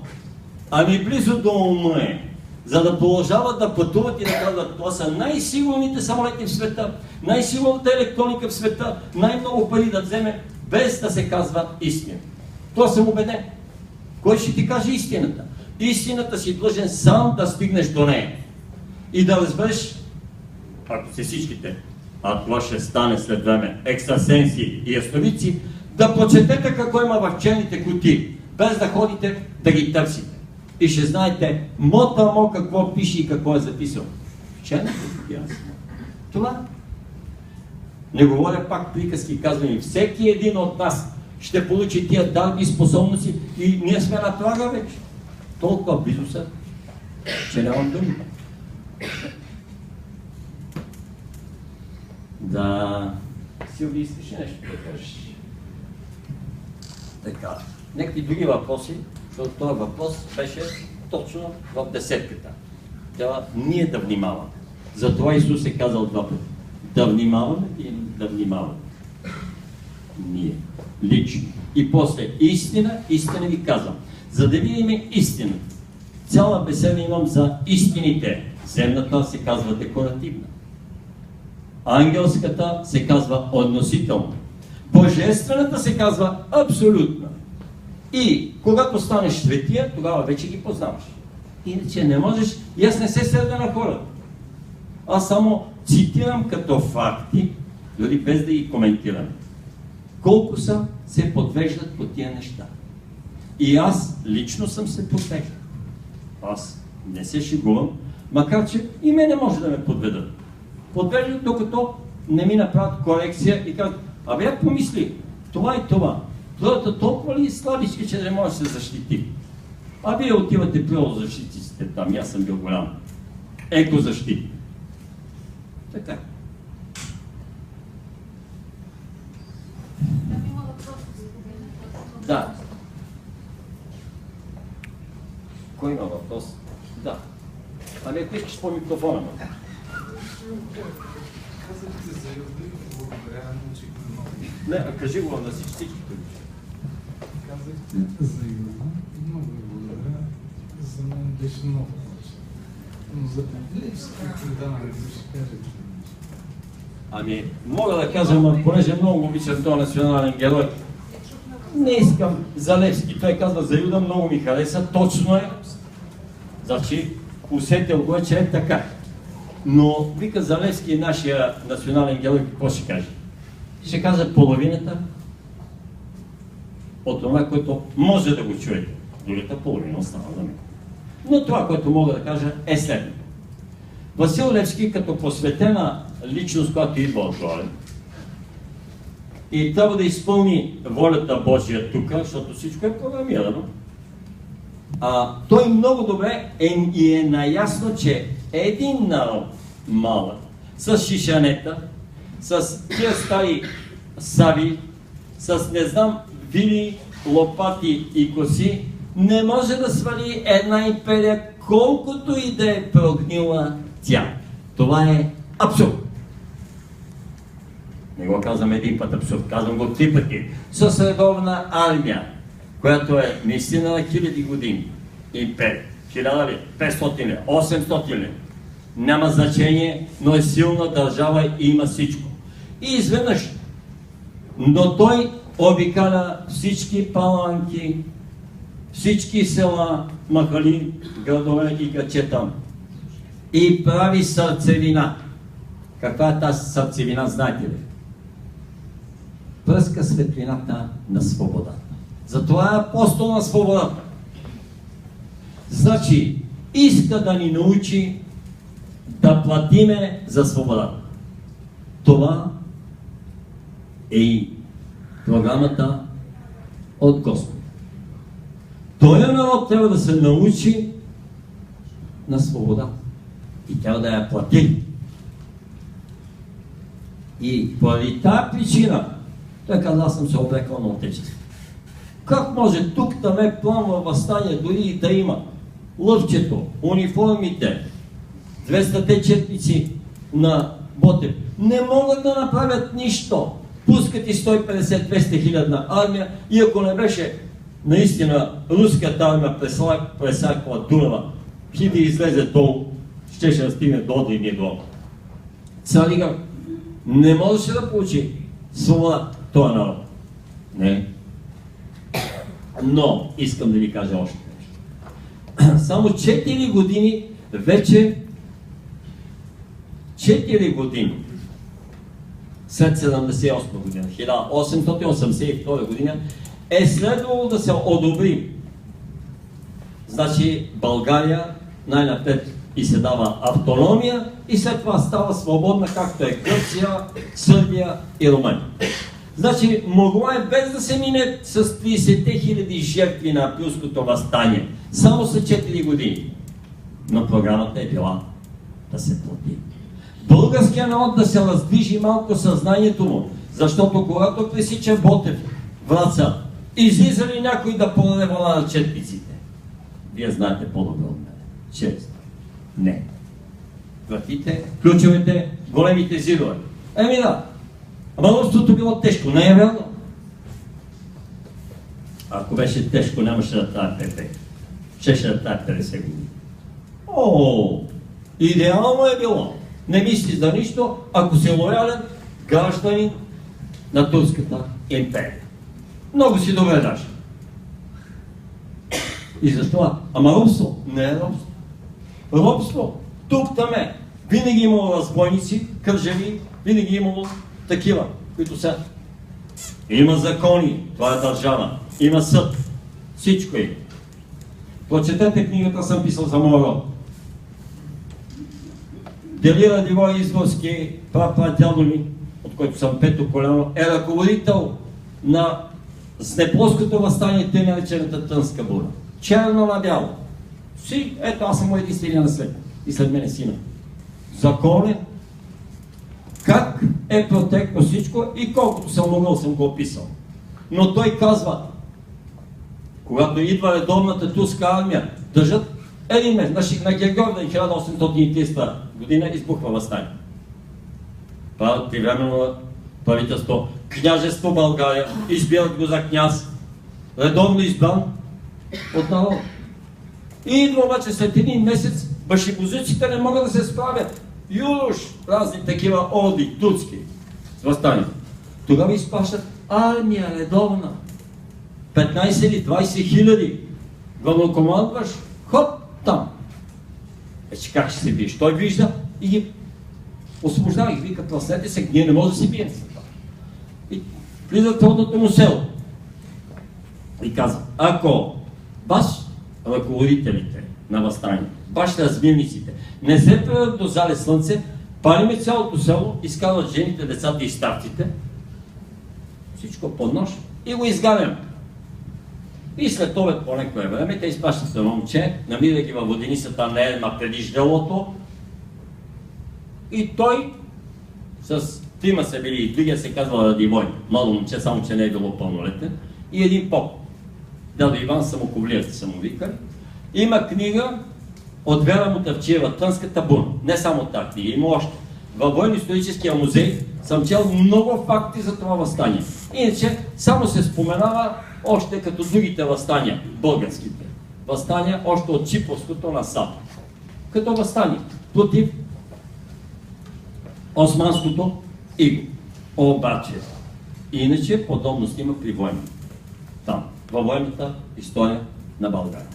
Speaker 5: Ами близо до ума е, за да продължават да пътуват и да казват, това са най-сигурните самолети в света, най-сигурната електроника в света, най-много пари да вземе, без да се казва истина. Това съм убеден. Кой ще ти каже истината? Истината си длъжен сам да стигнеш до нея. И да разбереш, ако се всичките, а това ще стане след време, екстрасенси и ясновици, да прочетете какво има в черните кутии, без да ходите да ги търсите. И ще знаете мо какво пише и какво е записал. В черните кутии. Това. Не говоря пак приказки, казвам и всеки един от нас ще получи тия дарби и способности и ние сме на прага вече. Толкова близо са, че нямам думи. Да, Силви, искаш нещо да кажеш? Така, някакви други въпроси, защото този въпрос беше точно в десетката. Трябва ние да внимаваме. Затова Исус е казал два пъти. Да внимаваме и да внимаваме. Ние. Лично. И после истина ви казвам. За да видим истината. Цяла беседа имам за истините. Земната се казва декоративна. Ангелската се казва относителна. Божествената се казва абсолютна. И когато станеш светия, тогава вече ги познаваш. Иначе не можеш, и аз не се сърдя на хората. Аз само цитирам като факти, дори без да ги коментирам. Колко са се подвеждат по тия неща. И аз лично съм се подвеждал. Аз не се шегувам, макар че и мене може да ме подведат. Подвеждат, докато не ми направят корекция и казват, абе я помисли, това и това. Другата толкова ли е слабичка, че не може да се защити? А вие отивате природозащитиците там, аз съм бил голям. Екозащит. Така. Да. Кой има въпрос? Да. Ами ако искаш по микрофона.
Speaker 6: Казахте за Юда и благодаря, научихме много.
Speaker 5: Не, кажи го на всички.
Speaker 6: Казахте за Юда и много ви благодаря. За мен беше много повече. Но за Левски предаването ще кажете.
Speaker 5: Ами, мога да кажа, понеже много обичам този национален герой. Не искам за Левски. Той казва за Юда, много ми хареса. Точно е. Значи, усетил го е, че е така. Но вика за Левски нашия национален герой, какво ще каже? Ще каже половината от това, което може да го чуете. Другата половина остана за мен. Но това, което мога да кажа, е следното. Васил Левски, като посветена личност, която идва отгоре, и трябва да изпълни волята Божия тук, защото всичко е програмирано. той много добре е наясно, че един народ малък, с шишанета, с тия стари саби, с не знам вили, лопати и коси, не може да свали една империя, колкото и да е прогнила тя. Това е абсурд. Не го казвам един път абсурд, казвам го 3 пъти. С редовна армия, която е наистина на хиляди години. Империя. 1000 ли? 500 ли? 800 ли? Няма значение, но е силна държава и има всичко. И изведнъж, но той обикаля всички паланки, всички села, махали, градове и гачета и прави сърцевина. Каква е тази сърцевина, знаете ли? Пръска светлината на свободата. Затова е апостол на свободата. Значи, иска да ни научи да платиме за свободата. Това е и програмата от Господ. Той народ трябва да се научи на свобода и трябва да я плати. И поради тази причина той каза, аз съм се обрекал на отечество. Как може тук да ме пламва въстание, дори и да има лъвчето, униформите, 200-те четници на Ботев, не могат да направят нищо. Пускат и 150-200 хилядна армия и ако не беше наистина руската армия пресаква Дунава, Хиди излезе долу, щеше да стигне до Одрин и до Царигър не можеше да получи свобода този народ. Не. Но искам да ви кажа още нещо. Само 4 години вече 4 години след 78 година, 1882 година е следвало да се одобри. Значи България най-напред и се дава автономия и след това става свободна, както е Гърция, Сърбия и Румъния. Значи могла е без да се мине с 30 хиляди жертви на априлското въстание. Само за 4 години. Но програмата е била да се плати. Българският народ да се раздвижи малко съзнанието му, защото когато пресича Ботев, Враца, излиза ли някой да подаде вода на четниците? Вие знаете по-добре от мен. Чест. Не. Вратите, ключовете, големите зидове. Еми да. Ама робството било тежко, не е верно? Ако беше тежко, нямаше да трае 5. Щеше да трае 50 години. О, идеално е било. Не мисли за нищо, ако си лоялен гражданин на Турската империя. Много си добре даже. И защо? Ама робство не е робство. Робство, тук там е. Винаги имало разбойници, кържави, винаги имало такива, които са. Има закони, това е държава. Има съд. Всичко е. Прочетете книгата, съм писал за моя род. Дели Радивой Изворски, прапрадядо ми, от който съм 5-то коляно, е ръководител на Знеполското въстание, тъй наречената Трънска бура. Черно на бяло. Ето, аз съм му единствения наследник. И след мене сина. Законен. Как е протекло всичко и колкото съм могъл, съм го описал. Но той казва, когато идва редовната турска армия, държат един месец, на Гергорден 1830 година избухва въстание. Правят привременно правителство, княжество България, избират го за княз, редовно избран от народ. И идва обаче след един месец, башибозиците не могат да се справят. Юруш, разни такива орди, турски, с въстание. Тогава изпращат армия редовна. 15 или 20 хиляди. Главнокомандваш, хоп, там. Вече как ще се биеш? Той вижда и ги освобождава и вика, пласнете се, ние не може да се бием. И влизат в родното му село. И казва, ако баш ръководителите на въстание, баш размирниците, не се предадат до зале слънце, палиме цялото село, изкарват жените, децата и старците, всичко под нож и го изгаряме. И след обед по някое време те изпращат едно момче, намира ги във воденицата на една преди жделото и той с трима са били и другия се казва Радивой, младо момче, само че не е било пълнолетен, и един поп. Дядо Иван Самоковлиев са му викали. Има книга от Вера Мутавчиева, Трънската буна. Не само тази книга, има още. Във Военно-историческия музей съм чел много факти за това въстание. Иначе само се споменава още като другите въстания, българските. Въстания още от Чиповското насам. Като въстание против османското иго. Обаче, иначе подобност има при войната. Там, във военната история на България.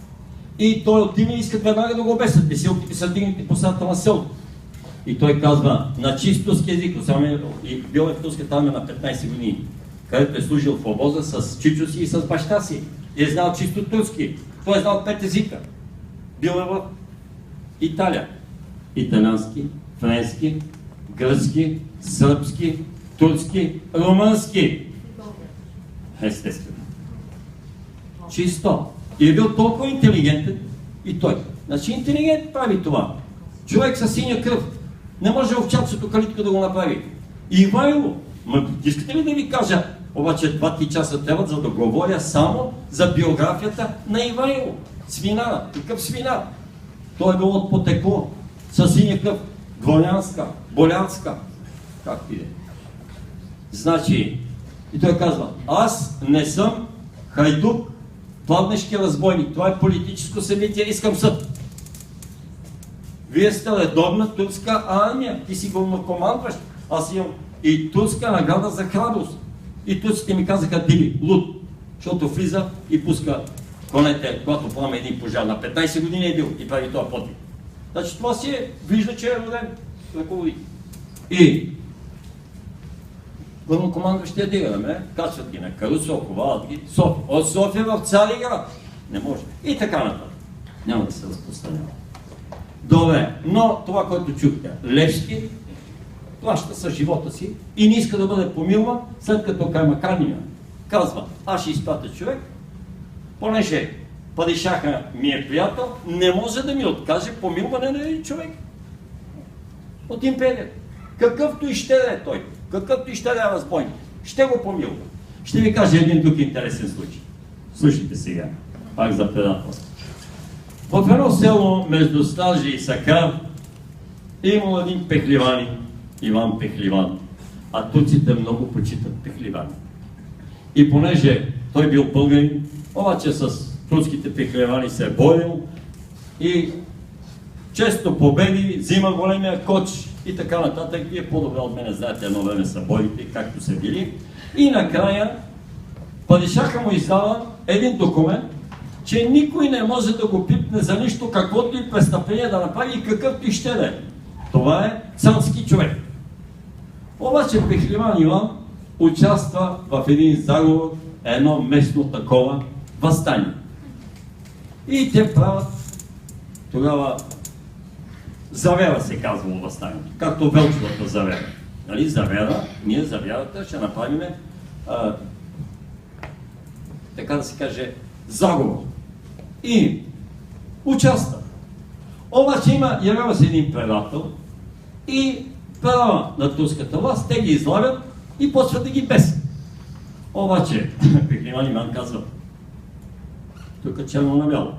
Speaker 5: И той отива и искат веднага да го обесят. Бесилките са дигнати по средата на селото. И той казва на чист турски език, и бил е в турската армия на 15 години, където е служил в обоза с чичо си и с баща си. И е знал чисто турски. Той е знал 5 езика. Бил е в Италия. Италиански, френски, гръцки, сръбски, турски, румънски. Естествено. Чисто. И е бил толкова интелигентен и той. Значи интелигент прави това. Човек със синя кръв. Не може овчарчето калитка да го направи. Ивайло. Искате ли да ви кажа? Обаче 2-3 часа трябва, за да говоря само за биографията на Ивайло. Свина. Такъв свина. Той е бил от потекло. Със синя кръв. Дворянска. Болянска. Както и да е. Значи, и той казва, аз не съм хайдук, пладнешки разбойник. Това е политическо събитие, искам съд. Вие сте редовна турска армия, ти си главнокомандващ. Аз имам и турска награда за храброст. И турците ми казаха диви, луд, защото влиза и пуска конете, когато пламе един пожар. На 15 години е бил и прави това подвиг. Значи това си е, вижда, че е роден ръководител. И главнокомандващия дига на мен, качват ги на карусо, ковалят ги, София. От София в Цариград. Не може. И така нататък. Няма да се разпространява. Добре, но това, което чухте, Левски плаща с живота си и не иска да бъде помилван, след като Каймакания казва, аз ще изпратя човек, понеже падишаха ми е приятел, не може да ми откаже помилване на един човек от империята. Какъвто и ще да е той, какъвто и ще да е разбойник, ще го помилва. Ще ви кажа един друг интересен случай. Слушайте сега, пак за предателство. В едно село между Стражи и Сакар имал един пехливанин, Иван Пехливан, а турците много почитат пехливани. И понеже той бил българин, обаче с турските пехливани се е борил и често победи, взима големия коч и така нататък. Вие по-добре от мене знаете, едно време са борите, както са били. И накрая падишаха му издава един документ, че никой не може да го пипне за нищо, каквото и престъпление да направи и какъвто и ще да е. Това е царски човек. Обаче Пехливан Иван участва в един заговор, едно местно такова въстание. И те правят тогава завера, се казва въстанието, както Велчевата завера. Нали, завера, ние завярата ще направим така да се каже заговор. И участва. Обаче явява се един предател и права на турската власт, те ги излагат и почват да ги бесят. Обаче, Пехливан Иван казва, тук черно на бяло.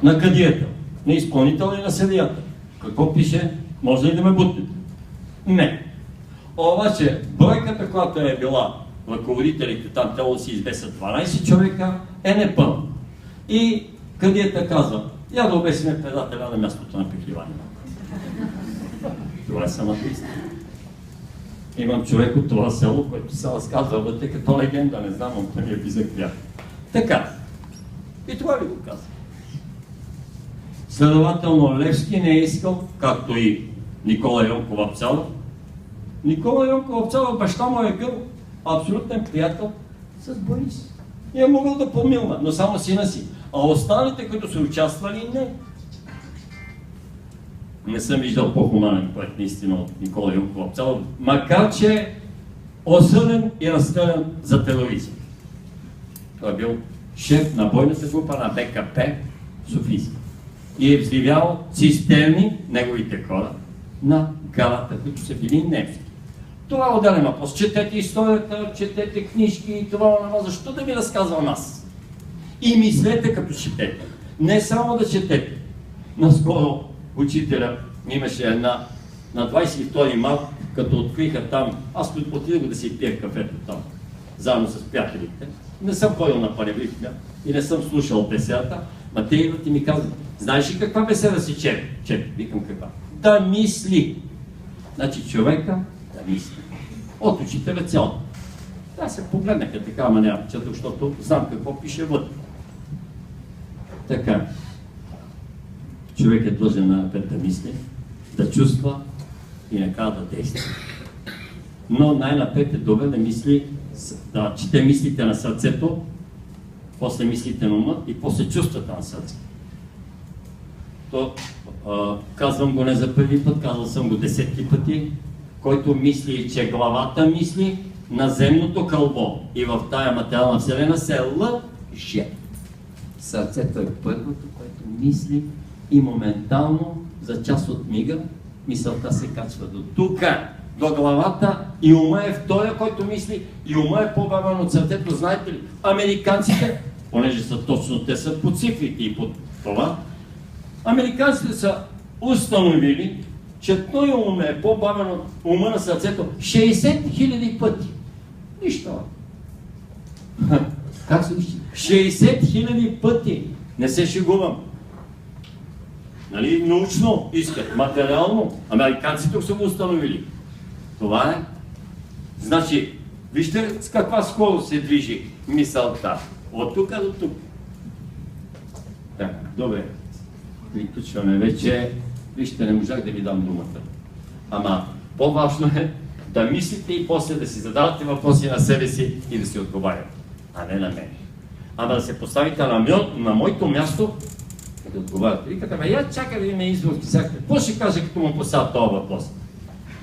Speaker 5: На кадиета, на изпълнителя и на съдията. Какво пише? Може ли да ме бутнете? Не. Обаче, бройката, която е била ръководителите, там трябва да си избесят 12 човека, е непълна. И кадиета казва, я да обесиме предателя на мястото на Пехливан Иван. Това е самата истина. Имам човек от това село, който се разказва вътре като легенда, не знам, от ми е близък приятел. Така. И това ви го казва. Следователно, Левски не е искал, както и Никола Йонков Апцалов. Никола Йонков Апцалов, баща му е бил абсолютен приятел с Борис. И е могъл да помилва, но само сина си. А останалите, които са участвали, не. Не съм виждал по-хуманен проект наистина от Никола Йонков Апцалов, макар че е осъден и разстрелян за тероризъм. Той е бил шеф на бойната група на БКП Софийска. И е взривял цистерни, неговите хора, на гарата, които са били немски. Това е отделен въпрос. Четете историята, четете книжки и това, защо да ви разказвам аз? И мислете като четете. Не само да четете. Наскоро учителя имаше една на 22 март, като откриха там, аз отидах да си пия кафето там, заедно с приятелите. Не съм ходил на паневрикня и не съм слушал беседата, ма те идват и ми казват, знаеш ли каква беседа си чете? Викам каква? Да мисли. Значи човека да мисли. От учителя цялото. Да се погледнаха така, ама няма чета, защото знам какво пише вътре. Така. Човек е длъжен напред да мисли, да чувства и накрая да действа. Но най-напред е добре да мисли, да чете мислите на сърцето, после мислите на ума и после чувствата на сърцето. То, казвам го не за първи път, казал съм го десетки пъти, който мисли, че главата мисли, наземното кълбо и в тая материална вселена се лъже. Сърцето е първото, което мисли и моментално за част от мига мисълта се качва до тук, до главата и ума е втория, който мисли и ума е по-бавен от сърцето. Знаете ли, американците, понеже са точно, те са по цифрите и по това, американците са установили, че той ум е по-бавен от ума на сърцето 60 000 пъти. Нищо. Как се вижте? 60 000 пъти. Не се шегувам. Нали, научно искат, материално. Американците са го установили. Това е. Значи, вижте с каква скорост се движи мисълта. От тук до тук. Така, добре. Приключваме вече. Вижте, не можах да ви дам думата. Ама по-важно е да мислите и после да си задавате въпроси на себе си и да си отговаряте, а не на мен. Ама да се поставите на моето място и да отговаряте. Викате, ама я чакай да ви ме изводите всякакви. Какво ще каже, като му поставя този въпрос?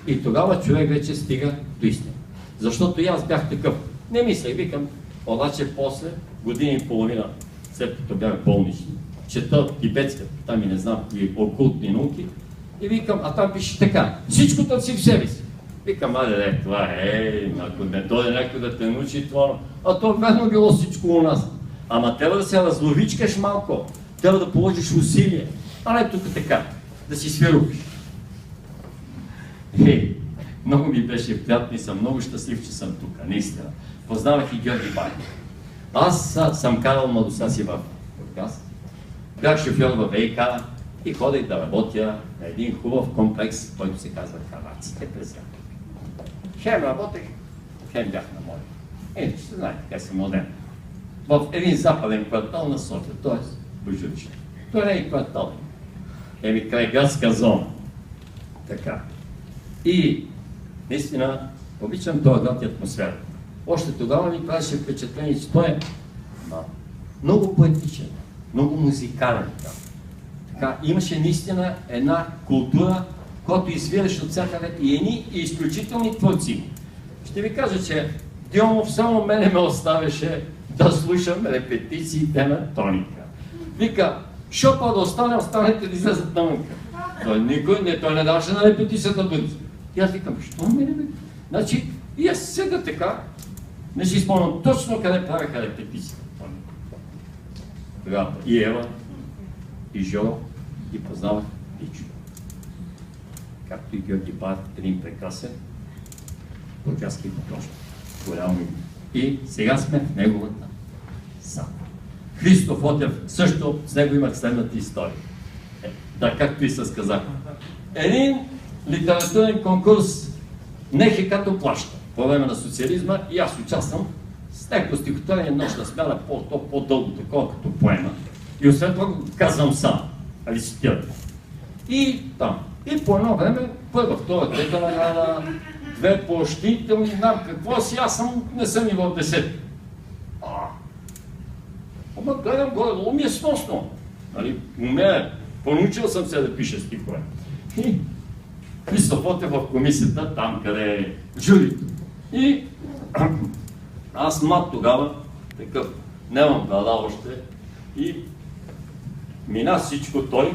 Speaker 5: И тогава човек вече стига до истина. Защото и аз бях такъв. Не мислех, викам, обаче после години и половина, след като бях болнични, чета тибетската, там и не знам, и окултни науки, и викам, а там пише така, всичкото си в себе си. Викам, аде, това е, ако не дойде някой да те научи това, а то верно било всичко у нас. Ама трябва да се разловичкаш малко, трябва да положиш усилие, а не тук така, да си свирупиш. Много ми беше приятно и съм много щастлив, че съм тук, наистина. Познавах и Георги Баев. Аз съм карал младостта си в Бургас. Бях шофьор във ВИК и ходех да работя на един хубав комплекс, който се казва Каваците през лято. Хем работех, хем бях на море. Ще знаете, къде съм младен. В един западен квартал на София, т.е. Божурче. Той не е квартал. Край градска зона. Така. И наистина обичам този град и атмосфера. Още тогава ми правеше впечатление, че той е много поетичен, много музикален. Така, имаше наистина една култура, която извираше от всякъде и едни изключителни творци. Ще ви кажа, че Дионов само мене ме оставяше да слушам репетициите на Тоника. Вика, шопа да остане, останете да излезат навънка. Той не даваше на репетицията дънца. И аз викам, що мене бе? Значи, и аз седа така, не си спомням точно къде правеха репетицията. Тогава и Ева, и Жо, и познавах Пичо. Както и Георги Баев, един прекрасен бургаски художник. Голямо име. И сега сме в неговата сам. Христо Фотев също, с него имах следната история. Да, както и с казах. Един литературен конкурс не хекато плаща по време на социализма и аз участвам с някакво стихотворение нощна смяна по-дълго такова като поема. И освен това го казвам сам. Али цитирате. И там. И по едно време, първа, втора, трета награда, две поощрителни, знам какво си, аз не съм и в 10. Ама гледам горе-долу ми е сносно. Нали, умея, понаучил съм се да пиша стихове. И Христо Фотев в комисията, там къде е журито. И аз млад тогава, такъв нямам глада още. И мина всичко той.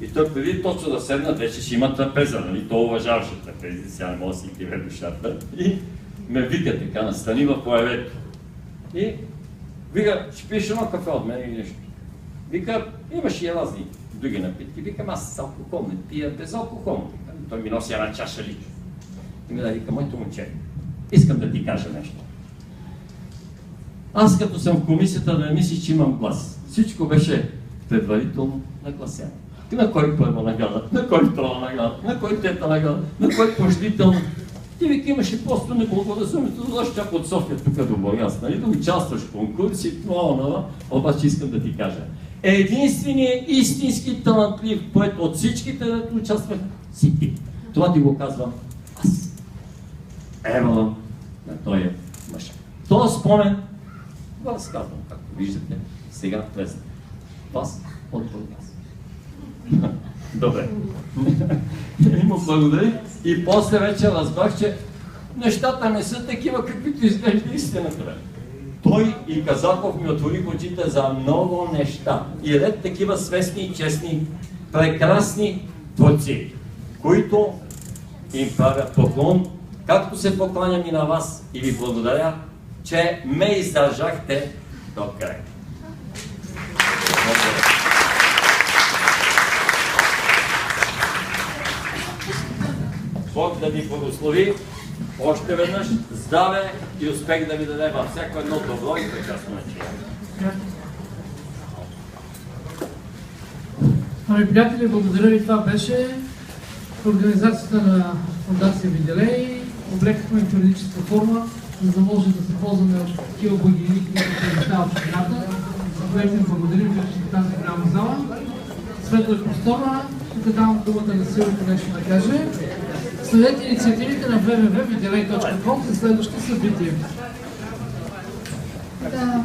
Speaker 5: И той преди точно да седнат, вече ще има трапеза, нали? То уважаваше трапези, сега не мога да си криве душата. И ме вика така, настани в появето. И вика, ще пиеш едно кафе от мен или нещо. Вика, имаш и разни други напитки. Викам, аз с алкохол не пия, безалкохолно. Той ми носи една чаша лично. И ми да вика, моето момче, искам да ти кажа нещо. Аз като съм в комисията да не мислиш, че имам глас. Всичко беше предварително нагласено. На кой първа награда, на кой втора награда, на кой трета награда, на кой поощрителна. Ти вика имаше просто неблагоразумието, защо чак от София тук до Бургас, нали, да участваш в конкурси, обаче искам да ти кажа. Единственият истински талантлив поет от всичките, да участвах, си ти. Това ти го казвам аз. Ева на този мъж. Този спомен, това разказвам, както виждате, сега влезе. Вас от Бургас. Добре. Му благодари и после вече разбрах, че нещата не са такива, каквито изглежда истината. Той и Казаков ми отвори очите за много неща. И ред такива свестни, честни, прекрасни творци, които им правят поклон, както се покланям и на вас и ви благодаря, че ме издържахте до край. Бог да ви благослови още веднъж, здраве и успех да ви даде във всяко едно добро и прекрасно начинание.
Speaker 1: Ами, приятели, благодаря ви. Това беше организацията на Фондация Виделей. Облекахме в юридическа форма, за да може да се ползваме от такива благини, които предоставя общината. За което им благодарим в тази голяма зала. Светло и просторна. Тук давам думата на Силвито нещо да каже. Следете инициативите на www.videlei.com за следващите събития.
Speaker 3: Да,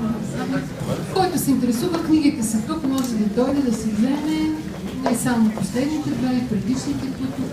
Speaker 3: който се интересува, книгите са тук, може да дойде да се вземе не само последните, но и предишните, които